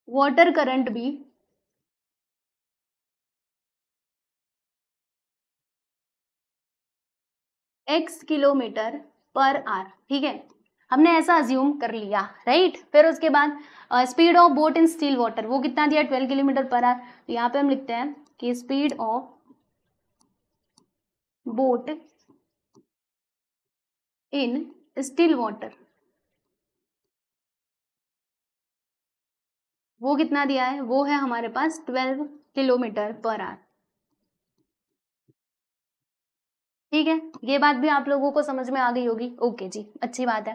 water current भी x किलोमीटर पर आवर, ठीक है। हमने ऐसा अज्यूम कर लिया, राइट। फिर उसके बाद speed of boat in still water, वो कितना दिया 12 किलोमीटर पर आवर। तो यहाँ पे हम लिखते हैं कि speed of boat in still water, वो कितना दिया है, वो है हमारे पास 12 किलोमीटर पर आवर। ठीक है, ये बात भी आप लोगों को समझ में आ गई होगी। ओके जी, अच्छी बात है।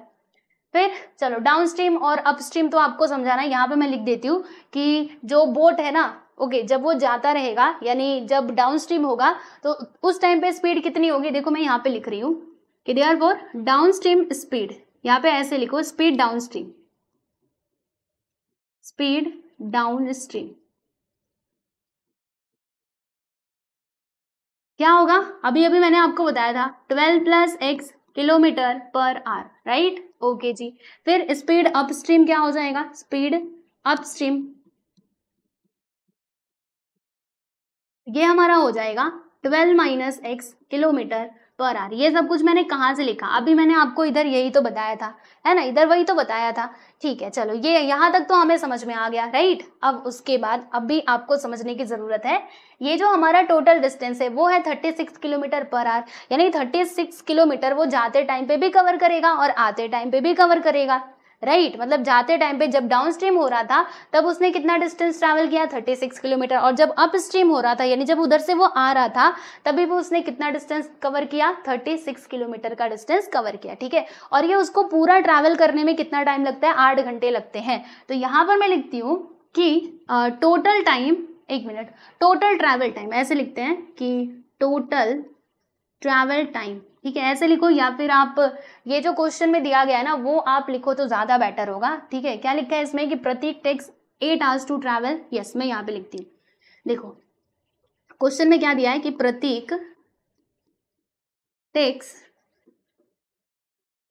फिर चलो डाउन स्ट्रीम और अप स्ट्रीम तो आपको समझाना है। यहाँ पे मैं लिख देती हूँ कि जो बोट है ना, ओके, जब वो जाता रहेगा यानी जब डाउन स्ट्रीम होगा तो उस टाइम पे स्पीड कितनी होगी। देखो मैं यहाँ पे लिख रही हूँ कि देयरफॉर डाउन स्ट्रीम स्पीड, यहाँ पे ऐसे लिखो speed downstream, speed downstream क्या होगा, अभी अभी मैंने आपको बताया था 12 plus x kilometre per hour, right. Okay जी, फिर स्पीड अपस्ट्रीम क्या हो जाएगा, स्पीड अपस्ट्रीम, ये हमारा हो जाएगा 12 minus x kilometre per our. ये सब कुछ मैंने कहाँ से लिखा, अभी मैंने आपको इधर यही तो बताया था, है ना, इधर वही तो बताया था। ठीक है, चलो ये यहाँ तक तो हमें समझ में आ गया, राइट। अब उसके बाद अब भी आपको समझने की जरूरत है, ये जो हमारा टोटल डिस्टेंस है वो है 36 किलोमीटर पर आवर, यानी 36 किलोमीटर वो जाते टाइम पे भी कवर करेगा और आते टाइम पे भी कवर करेगा, राइट। मतलब जाते टाइम पे जब डाउन स्ट्रीम हो रहा था तब उसने कितना डिस्टेंस ट्रैवल किया 36 किलोमीटर, और जब अप स्ट्रीम हो रहा था यानी जब उधर से वो आ रहा था तभी वो उसने कितना डिस्टेंस कवर किया, 36 किलोमीटर का डिस्टेंस कवर किया। ठीक है, और ये उसको पूरा ट्रैवल करने में कितना टाइम लगता है, 8 घंटे लगते हैं। तो यहाँ पर मैं लिखती हूँ कि टोटल टाइम, एक मिनट, टोटल ट्रैवल टाइम ऐसे लिखते हैं कि टोटल ट्रैवल टाइम, ठीक है, ऐसे लिखो, या फिर आप ये जो क्वेश्चन में दिया गया है ना वो आप लिखो तो ज्यादा बेटर होगा। ठीक है, क्या लिखा है इसमें कि Prateek takes 8 hours to travel, yes मैं यहाँ पे लिखती हूँ। देखो क्वेश्चन में क्या दिया है कि Prateek takes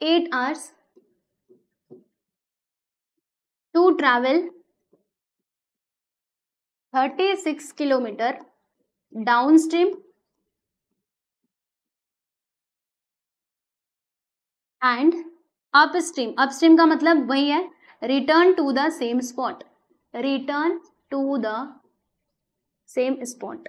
8 hours to travel 36 kilometre downstream and upstream, upstream का मतलब वही है return to the same spot, return to the same spot.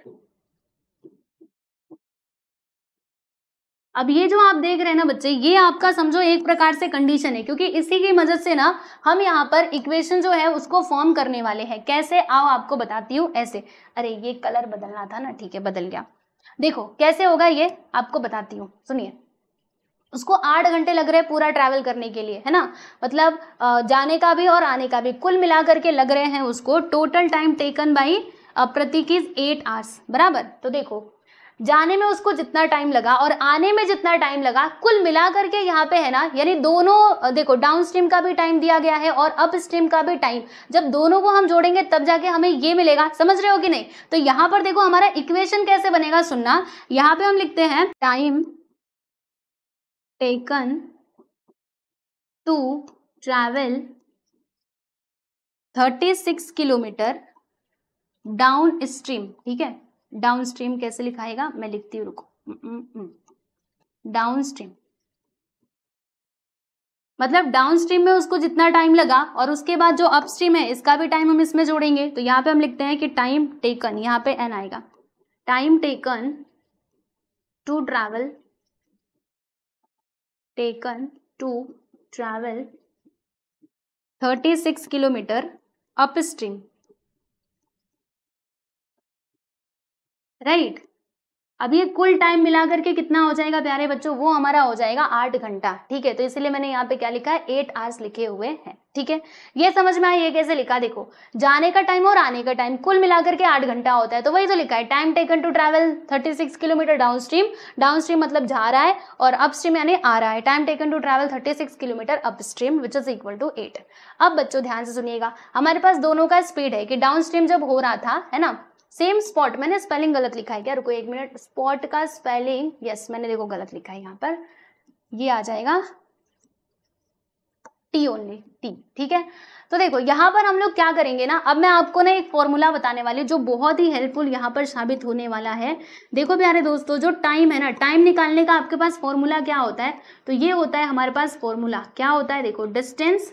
अब ये जो आप देख रहे हैं ना बच्चे, ये आपका समझो एक प्रकार से कंडीशन है, क्योंकि इसी की मदद से ना हम यहाँ पर इक्वेशन जो है उसको फॉर्म करने वाले हैं। कैसे, आओ आपको बताती हूँ। ऐसे, अरे ये कलर बदलना था ना, ठीक है बदल गया। देखो कैसे होगा ये आपको बताती हूँ, सुनिए। उसको 8 घंटे लग रहे हैं पूरा ट्रैवल करने के लिए, है ना, मतलब जाने का भी और आने का भी कुल मिला करके लग रहे हैं उसको। Total time taken by Prateek is 8 hours, बराबर। तो देखो जाने में उसको जितना टाइम लगा और आने में जितना टाइम लगा, कुल मिला करके यहाँ पे है ना, यानी दोनों देखो डाउन स्ट्रीम का भी टाइम दिया गया है और अप स्ट्रीम का भी टाइम, जब दोनों को हम जोड़ेंगे तब जाके हमें ये मिलेगा। समझ रहे हो कि नहीं। तो यहाँ पर देखो हमारा इक्वेशन कैसे बनेगा, सुनना। यहाँ पे हम लिखते हैं time taken to travel 36 kilometre downstream. ठीक है, डाउन स्ट्रीम कैसे लिखाएगा मैं लिखती हूँ, रुको। डाउन स्ट्रीम मतलब डाउन स्ट्रीम में उसको जितना टाइम लगा और उसके बाद जो अप स्ट्रीम है इसका भी टाइम हम इसमें जोड़ेंगे। तो यहाँ पे हम लिखते हैं कि टाइम टेकन, यहाँ पे एन आएगा, time taken to travel, taken to travel 36 kilometre upstream, right. अब ये कुल टाइम मिला करके कितना हो जाएगा प्यारे बच्चों, वो हमारा हो जाएगा 8 घंटा। ठीक है, तो इसलिए मैंने यहाँ पे क्या लिखा है, 8 आवर्स लिखे हुए हैं। ठीक है, ये समझ में आया ये कैसे लिखा। देखो जाने का टाइम और आने का टाइम कुल मिला करके 8 घंटा होता है, तो वही तो लिखा है time taken to travel 36 kilometre downstream. Downstream मतलब जा रहा है और अप स्ट्रीम यानी आ रहा है। Time taken to travel 36 kilometre upstream which is equal to 8। अब बच्चों ध्यान से सुनिएगा, हमारे पास दोनों का स्पीड है कि डाउन स्ट्रीम जब हो रहा था, है ना, सेम स्पॉट, मैंने स्पेलिंग गलत लिखा है क्या, रुको एक मिनट, स्पॉट का स्पेलिंग यस मैंने देखो गलत लिखा है यहाँ पर, ये आ जाएगा टी ओनली, टी, ठीक है। तो देखो यहाँ पर हम लोग क्या करेंगे ना, अब मैं आपको ना एक फॉर्मूला बताने वाली हूँ जो बहुत ही हेल्पफुल यहाँ पर साबित होने वाला है। देखो प्यारे दोस्तों, जो टाइम है ना, टाइम निकालने का आपके पास फॉर्मूला क्या होता है, तो ये होता है हमारे पास फॉर्मूला, क्या होता है, देखो डिस्टेंस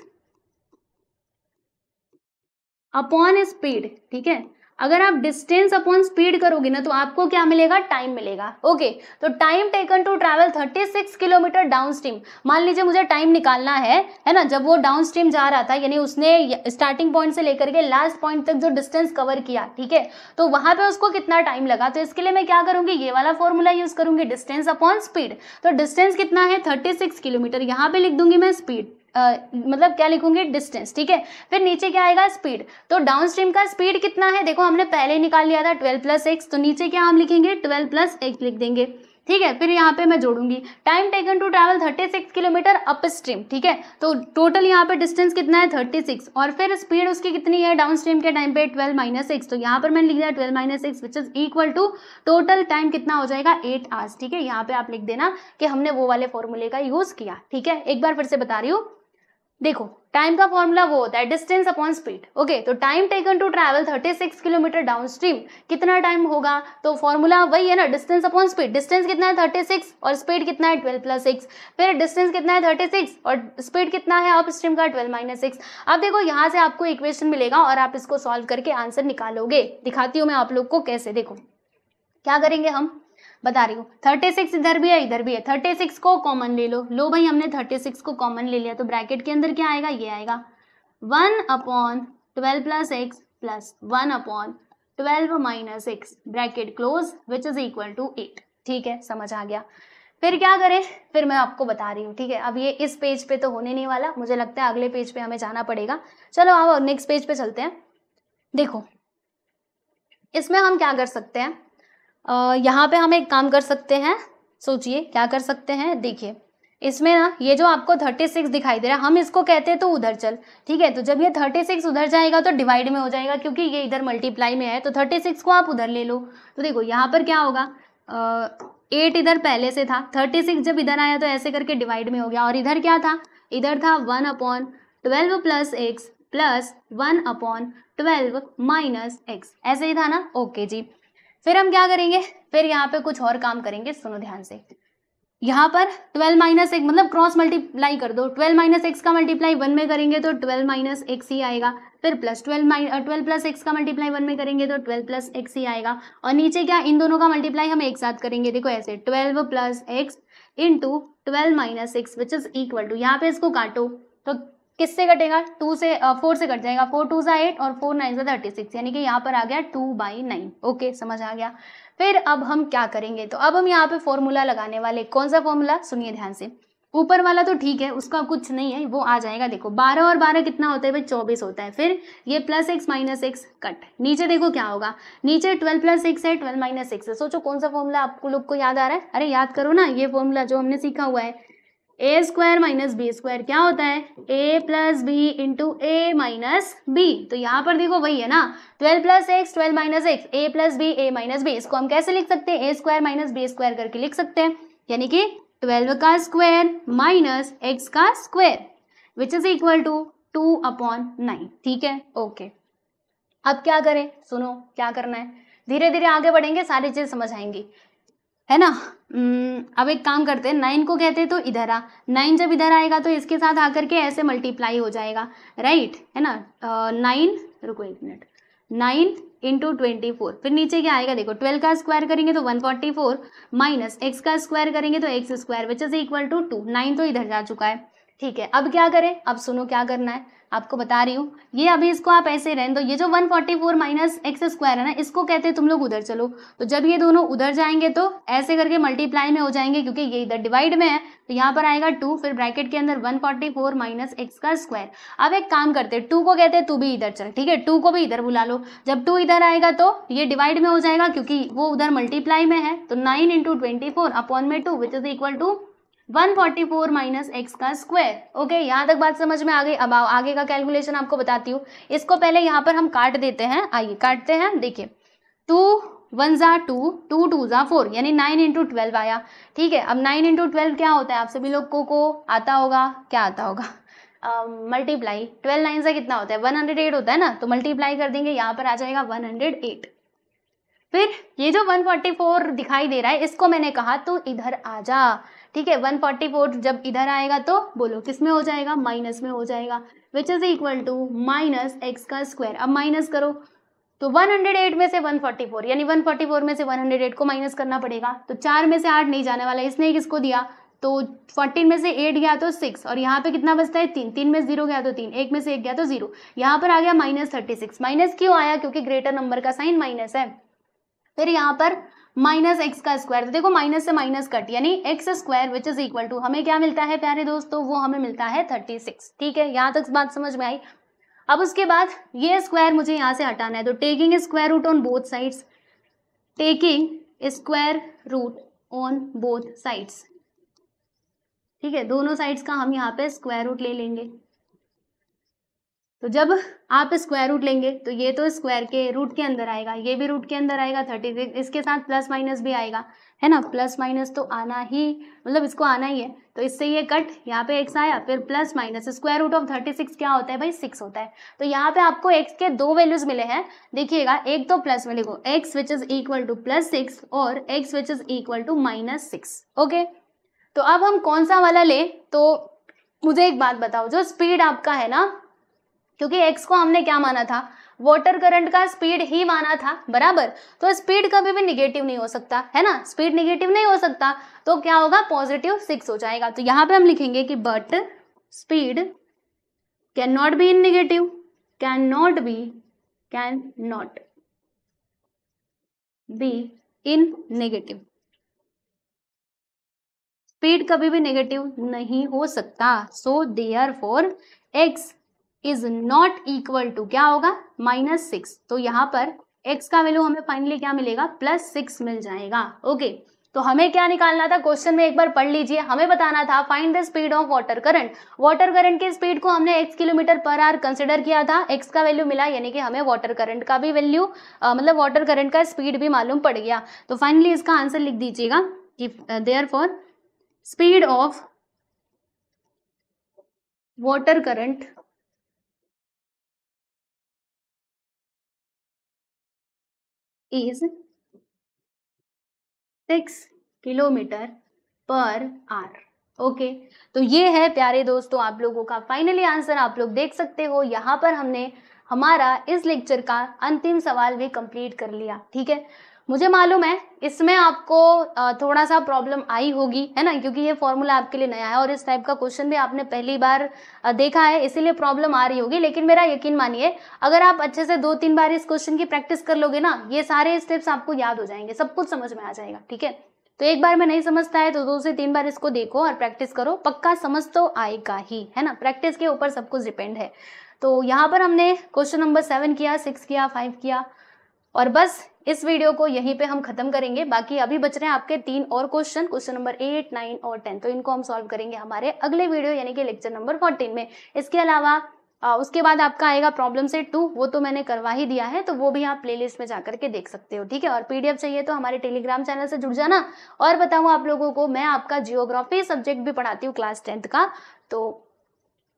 अपॉन स्पीड, ठीक है। अगर आप डिस्टेंस अपॉन स्पीड करोगे ना तो आपको क्या मिलेगा, टाइम मिलेगा। ओके, तो time taken to travel 36 kilometre downstream. मान लीजिए मुझे टाइम निकालना है ना, जब वो डाउन स्ट्रीम जा रहा था, यानी उसने स्टार्टिंग पॉइंट से लेकर के लास्ट पॉइंट तक जो डिस्टेंस कवर किया, ठीक है, तो वहां पे उसको कितना टाइम लगा। तो इसके लिए मैं क्या करूंगी, ये वाला फॉर्मूला यूज करूंगी, डिस्टेंस अपॉन स्पीड। तो डिस्टेंस कितना है, 36 किलोमीटर, यहाँ पे लिख दूंगी मैं स्पीड, मतलब क्या लिखूंगी, डिस्टेंस, ठीक है। फिर नीचे क्या आएगा, स्पीड। तो डाउन स्ट्रीम का स्पीड कितना है, देखो हमने पहले ही निकाल लिया था 12 + x, तो नीचे क्या हम लिखेंगे, 12 + x लिख देंगे, ठीक है। फिर यहाँ पे मैं जोड़ूंगी time taken to travel 36 kilometre upstream, ठीक है। तो टोटल यहाँ पे डिस्टेंस कितना है, 36, और फिर स्पीड उसकी कितनी है डाउन स्ट्रीम के टाइम पे, 12 - x। तो यहाँ पर मैंने लिख दिया 12 - x which is equal to total time कितना हो जाएगा, 8 आवर्स, ठीक है। यहाँ पे आप लिख देना कि हमने वो वाले फॉर्मूले का यूज किया, ठीक है। एक बार फिर से बता रही हूँ, देखो टाइम का फॉर्मूला वो होता है डिस्टेंस अपॉन स्पीड। ओके, तो time taken to travel 36 kilometre downstream, कितना टाइम होगा, तो फॉर्मूला वही है ना, डिस्टेंस अपॉन स्पीड। डिस्टेंस कितना है 36 और स्पीड कितना है 12 + x। फिर डिस्टेंस कितना है 36 और स्पीड कितना है अप स्ट्रीम का 12 - x। अब देखो यहाँ से आपको इक्वेशन मिलेगा और आप इसको सॉल्व करके आंसर निकालोगे। दिखाती हूँ मैं आप लोग को कैसे, देखो क्या करेंगे हम, बता रही हूँ। 36 इधर भी है इधर भी है, 36 को कॉमन ले लो भाई, हमने 36 को कॉमन ले लिया, तो ब्रैकेट के अंदर क्या आएगा, ये आएगा 1/12 + x plus 1/12 - x, bracket close, which is equal to 8, ठीक है, समझ आ गया। फिर क्या करें, फिर मैं आपको बता रही हूँ, ठीक है। अब ये इस पेज पे तो होने नहीं वाला, मुझे लगता है अगले पेज पे हमें जाना पड़ेगा। चलो आओ नेक्स्ट पेज पे चलते हैं। देखो इसमें हम क्या कर सकते हैं, यहाँ पे हम एक काम कर सकते हैं, सोचिए क्या कर सकते हैं। देखिए इसमें ना ये जो आपको 36 दिखाई दे रहा है, हम इसको कहते हैं तो उधर चल, ठीक है। तो जब ये 36 उधर जाएगा तो डिवाइड में हो जाएगा, क्योंकि ये इधर मल्टीप्लाई में है, तो 36 को आप उधर ले लो। तो देखो यहाँ पर क्या होगा, 8 इधर पहले से था, 36 जब इधर आया तो ऐसे करके डिवाइड में हो गया, और इधर क्या था, इधर था 1/12 + x प्लस 1/12 - x, ऐसे ही था ना। ओके जी, फिर हम क्या करेंगे, फिर यहाँ पे कुछ और काम करेंगे, सुनो ध्यान से। यहाँ पर 12 - x मतलब क्रॉस मल्टीप्लाई कर दो, 12 - x का मल्टीप्लाई 1 में करेंगे तो 12 - x ही आएगा, फिर प्लस 12 + x का मल्टीप्लाई 1 में करेंगे तो 12 + x ही आएगा, और नीचे क्या, इन दोनों का मल्टीप्लाई हम एक साथ करेंगे, देखो ऐसे 12 + x into 12 - x which is equal to, यहाँ पे इसको काटो तो किससे कटेगा, 4 से कट जाएगा, 4 × 2 = 8 और 4 × 9 = 36, यानी कि यहाँ पर आ गया 2/9। ओके, समझ आ गया। फिर अब हम क्या करेंगे, तो अब हम यहाँ पे फॉर्मूला लगाने वाले, कौन सा फॉर्मूला, सुनिए ध्यान से। ऊपर वाला तो ठीक है, उसका कुछ नहीं है, वो आ जाएगा। देखो 12 और 12 कितना होता है भाई, 24 होता है। फिर ये plus x minus x cut, नीचे देखो क्या होगा, नीचे 12 + x है, 12 - x है। सोचो कौन सा फॉर्मूला आपको लोग को याद आ रहा है, अरे याद करो ना, ये फॉर्मूला जो हमने सीखा हुआ है, a² - b² क्या होता है, a + b into a minus b। तो यहाँ पर देखो वही है ना, 12 + x 12 - x, a + b a - b। इसको हम कैसे लिख सकते हैं, a² - b² करके लिख सकते हैं, यानी कि 12 का स्क्वायर माइनस x का square which is equal to 2/9, ठीक है। ओके, अब क्या करें, सुनो क्या करना है, धीरे धीरे आगे बढ़ेंगे, सारी चीज समझ आएंगी, है ना। अब एक काम करते हैं, 9 को कहते हैं तो इधर आ, 9 जब इधर आएगा तो इसके साथ आकर के ऐसे मल्टीप्लाई हो जाएगा, राइट, है ना। 9, रुको 1 मिनट, 9 इंटू 24, फिर नीचे क्या आएगा, देखो 12 का स्क्वायर करेंगे तो 144 माइनस x का स्क्वायर करेंगे तो x² which is equal to 2। 9 तो इधर जा चुका है, ठीक है। अब क्या करें, अब सुनो क्या करना है, आपको बता रही हूँ, ये अभी इसको आप ऐसे रहने दो, ये जो 144 माइनस x² है ना, इसको कहते हैं तुम लोग उधर चलो। तो जब ये दोनों उधर जाएंगे तो ऐसे करके मल्टीप्लाई में हो जाएंगे, क्योंकि ये इधर डिवाइड में है, तो यहाँ पर आएगा 2, फिर ब्रैकेट के अंदर 144 माइनस x का स्क्वायर। अब एक काम करते हैं, 2 को कहते हैं तू भी इधर चल, ठीक है, 2 को भी इधर बुला लो। जब 2 इधर आएगा तो ये डिवाइड में हो जाएगा, क्योंकि वो उधर मल्टीप्लाई में है, तो 9 इंटू 24 अपॉन में 2 which is equal to 144 minus x का स्क्वायर। ओके, यहाँ तक बात समझ में आ गई। अब आगे का कैलकुलेशन आपको बताती हूँ। इसको पहले यहाँ पर हम काट देते हैं, आइए काटते हैं। देखिए 2 × 1 = 2, 2 × 2 = 4, यानी 9 इंटू 12 आया, ठीक है। अब 9 इंटू 12 क्या होता है, आप सभी लोग को आता होगा, क्या आता होगा, मल्टीप्लाई 12 9 से कितना होता है 108 होता है ना, तो मल्टीप्लाई कर देंगे, यहाँ पर आ जाएगा 108। फिर ये जो 144 दिखाई दे रहा है इसको मैंने कहा तो इधर आ जा, ठीक है। 144 जब इधर आएगा तो बोलो किस में हो जाएगा, माइनस में हो जाएगा, which is equal to minus x का स्क्वायर। अब माइनस करो तो 108 में से 144 यानी 144 में से 108 को माइनस करना पड़ेगा, तो 4 में से 8 नहीं जाने वाला, इसने किसको दिया, तो 14 में से 8 गया तो 6, और यहाँ पे कितना बचता है 3, 3 में 0 गया तो 3, 1 में से 1 गया तो 0, यहाँ पर आ गया माइनस 36। माइनस क्यों आया, क्योंकि ग्रेटर नंबर का साइन माइनस है। फिर यहाँ पर माइनस एक्स का स्क्वायर, तो देखो माइनस से माइनस कट यानी x square which is equal to हमें क्या मिलता है प्यारे दोस्तों, वो हमें मिलता है 36, ठीक है। यहाँ तक बात समझ में आई। अब उसके बाद ये स्क्वायर मुझे यहाँ से हटाना है, तो taking square root on both sides, taking square root on both sides, ठीक है, दोनों साइड्स का हम यहाँ पे स्क्वायर रूट ले लेंगे। तो जब आप स्क्वायर रूट लेंगे तो ये तो स्क्वायर के रूट के अंदर आएगा, ये भी रूट के अंदर आएगा 36, इसके साथ प्लस माइनस भी आएगा, है ना, प्लस माइनस तो आना ही, मतलब इसको आना ही है, तो इससे ये कट, यहाँ पे x आया, फिर plus minus, square root of 36 क्या होता है भाई 6 होता है। तो यहाँ पे आपको x के दो वैल्यूज मिले हैं, देखिएगा, एक तो प्लस में लिखो x which is equal to +6 और x which is equal to -6, okay. तो अब हम कौन सा वाला ले, तो मुझे एक बात बताओ, जो स्पीड आपका है ना, क्योंकि x को हमने क्या माना था, वाटर करंट का स्पीड ही माना था, बराबर, तो स्पीड कभी भी निगेटिव नहीं हो सकता, है ना, स्पीड निगेटिव नहीं हो सकता, तो क्या होगा +6 हो जाएगा। तो यहाँ पे हम लिखेंगे कि but speed can not be in negative, can not be in negative, speed कभी भी नेगेटिव नहीं हो सकता, so therefore x is not equal to क्या होगा -6। तो यहाँ पर x का वैल्यू हमें फाइनली क्या मिलेगा, +6 मिल जाएगा, ओके। तो हमें क्या निकालना था, क्वेश्चन में एक बार पढ़ लीजिए, हमें बताना था find the speed of water current. Water current की स्पीड को हमने x km/h कंसिडर किया था, x का वैल्यू मिला, यानी कि हमें वाटर करंट का भी वैल्यू मतलब वाटर करंट का स्पीड भी मालूम पड़ गया। तो फाइनली इसका आंसर लिख दीजिएगा कि therefore speed of water current is 6 km/h, okay. तो ये है प्यारे दोस्तों आप लोगों का फाइनली आंसर, आप लोग देख सकते हो यहाँ पर हमने हमारा इस लेक्चर का अंतिम सवाल भी कंप्लीट कर लिया, ठीक है। मुझे मालूम है इसमें आपको थोड़ा सा प्रॉब्लम आई होगी, है ना, क्योंकि ये फॉर्मूला आपके लिए नया है और इस टाइप का क्वेश्चन भी आपने पहली बार देखा है, इसीलिए प्रॉब्लम आ रही होगी। लेकिन मेरा यकीन मानिए, अगर आप अच्छे से 2-3 बार इस क्वेश्चन की प्रैक्टिस कर लोगे ना, ये सारे स्टेप्स आपको याद हो जाएंगे, सब कुछ समझ में आ जाएगा, ठीक है। तो एक बार में नहीं समझता है तो 2 से 3 बार इसको देखो और प्रैक्टिस करो, पक्का समझ तो आएगा ही, है ना, प्रैक्टिस के ऊपर सब कुछ डिपेंड है। तो यहाँ पर हमने क्वेश्चन नंबर 7 किया, 6 किया, 5 किया, और बस इस वीडियो को यहीं पे हम खत्म करेंगे। बाकी अभी बच रहे हैं आपके 3 और क्वेश्चन नंबर 8, 9 और 10, तो इनको हम सॉल्व करेंगे हमारे अगले वीडियो यानी कि लेक्चर नंबर 14 में। इसके अलावा उसके बाद आपका आएगा प्रॉब्लम सेट 2, वो तो मैंने करवा ही दिया है, तो वो भी आप प्लेलिस्ट में जाकर के देख सकते हो, ठीक है। और पीडीएफ चाहिए तो हमारे टेलीग्राम चैनल से जुड़ जाना। और बताऊँ आप लोगों को, मैं आपका जियोग्राफी सब्जेक्ट भी पढ़ाती हूँ क्लास 10th का, तो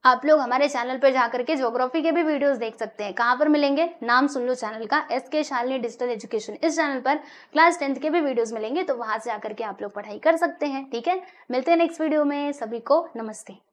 आप लोग हमारे चैनल पर जाकर के ज्योग्राफी के भी वीडियोस देख सकते हैं। कहाँ पर मिलेंगे, नाम सुन लो चैनल का, SK शालिनी डिजिटल एजुकेशन। इस चैनल पर क्लास 10th के भी वीडियोस मिलेंगे, तो वहां से आकर के आप लोग पढ़ाई कर सकते हैं, ठीक है। मिलते हैं नेक्स्ट वीडियो में, सभी को नमस्ते।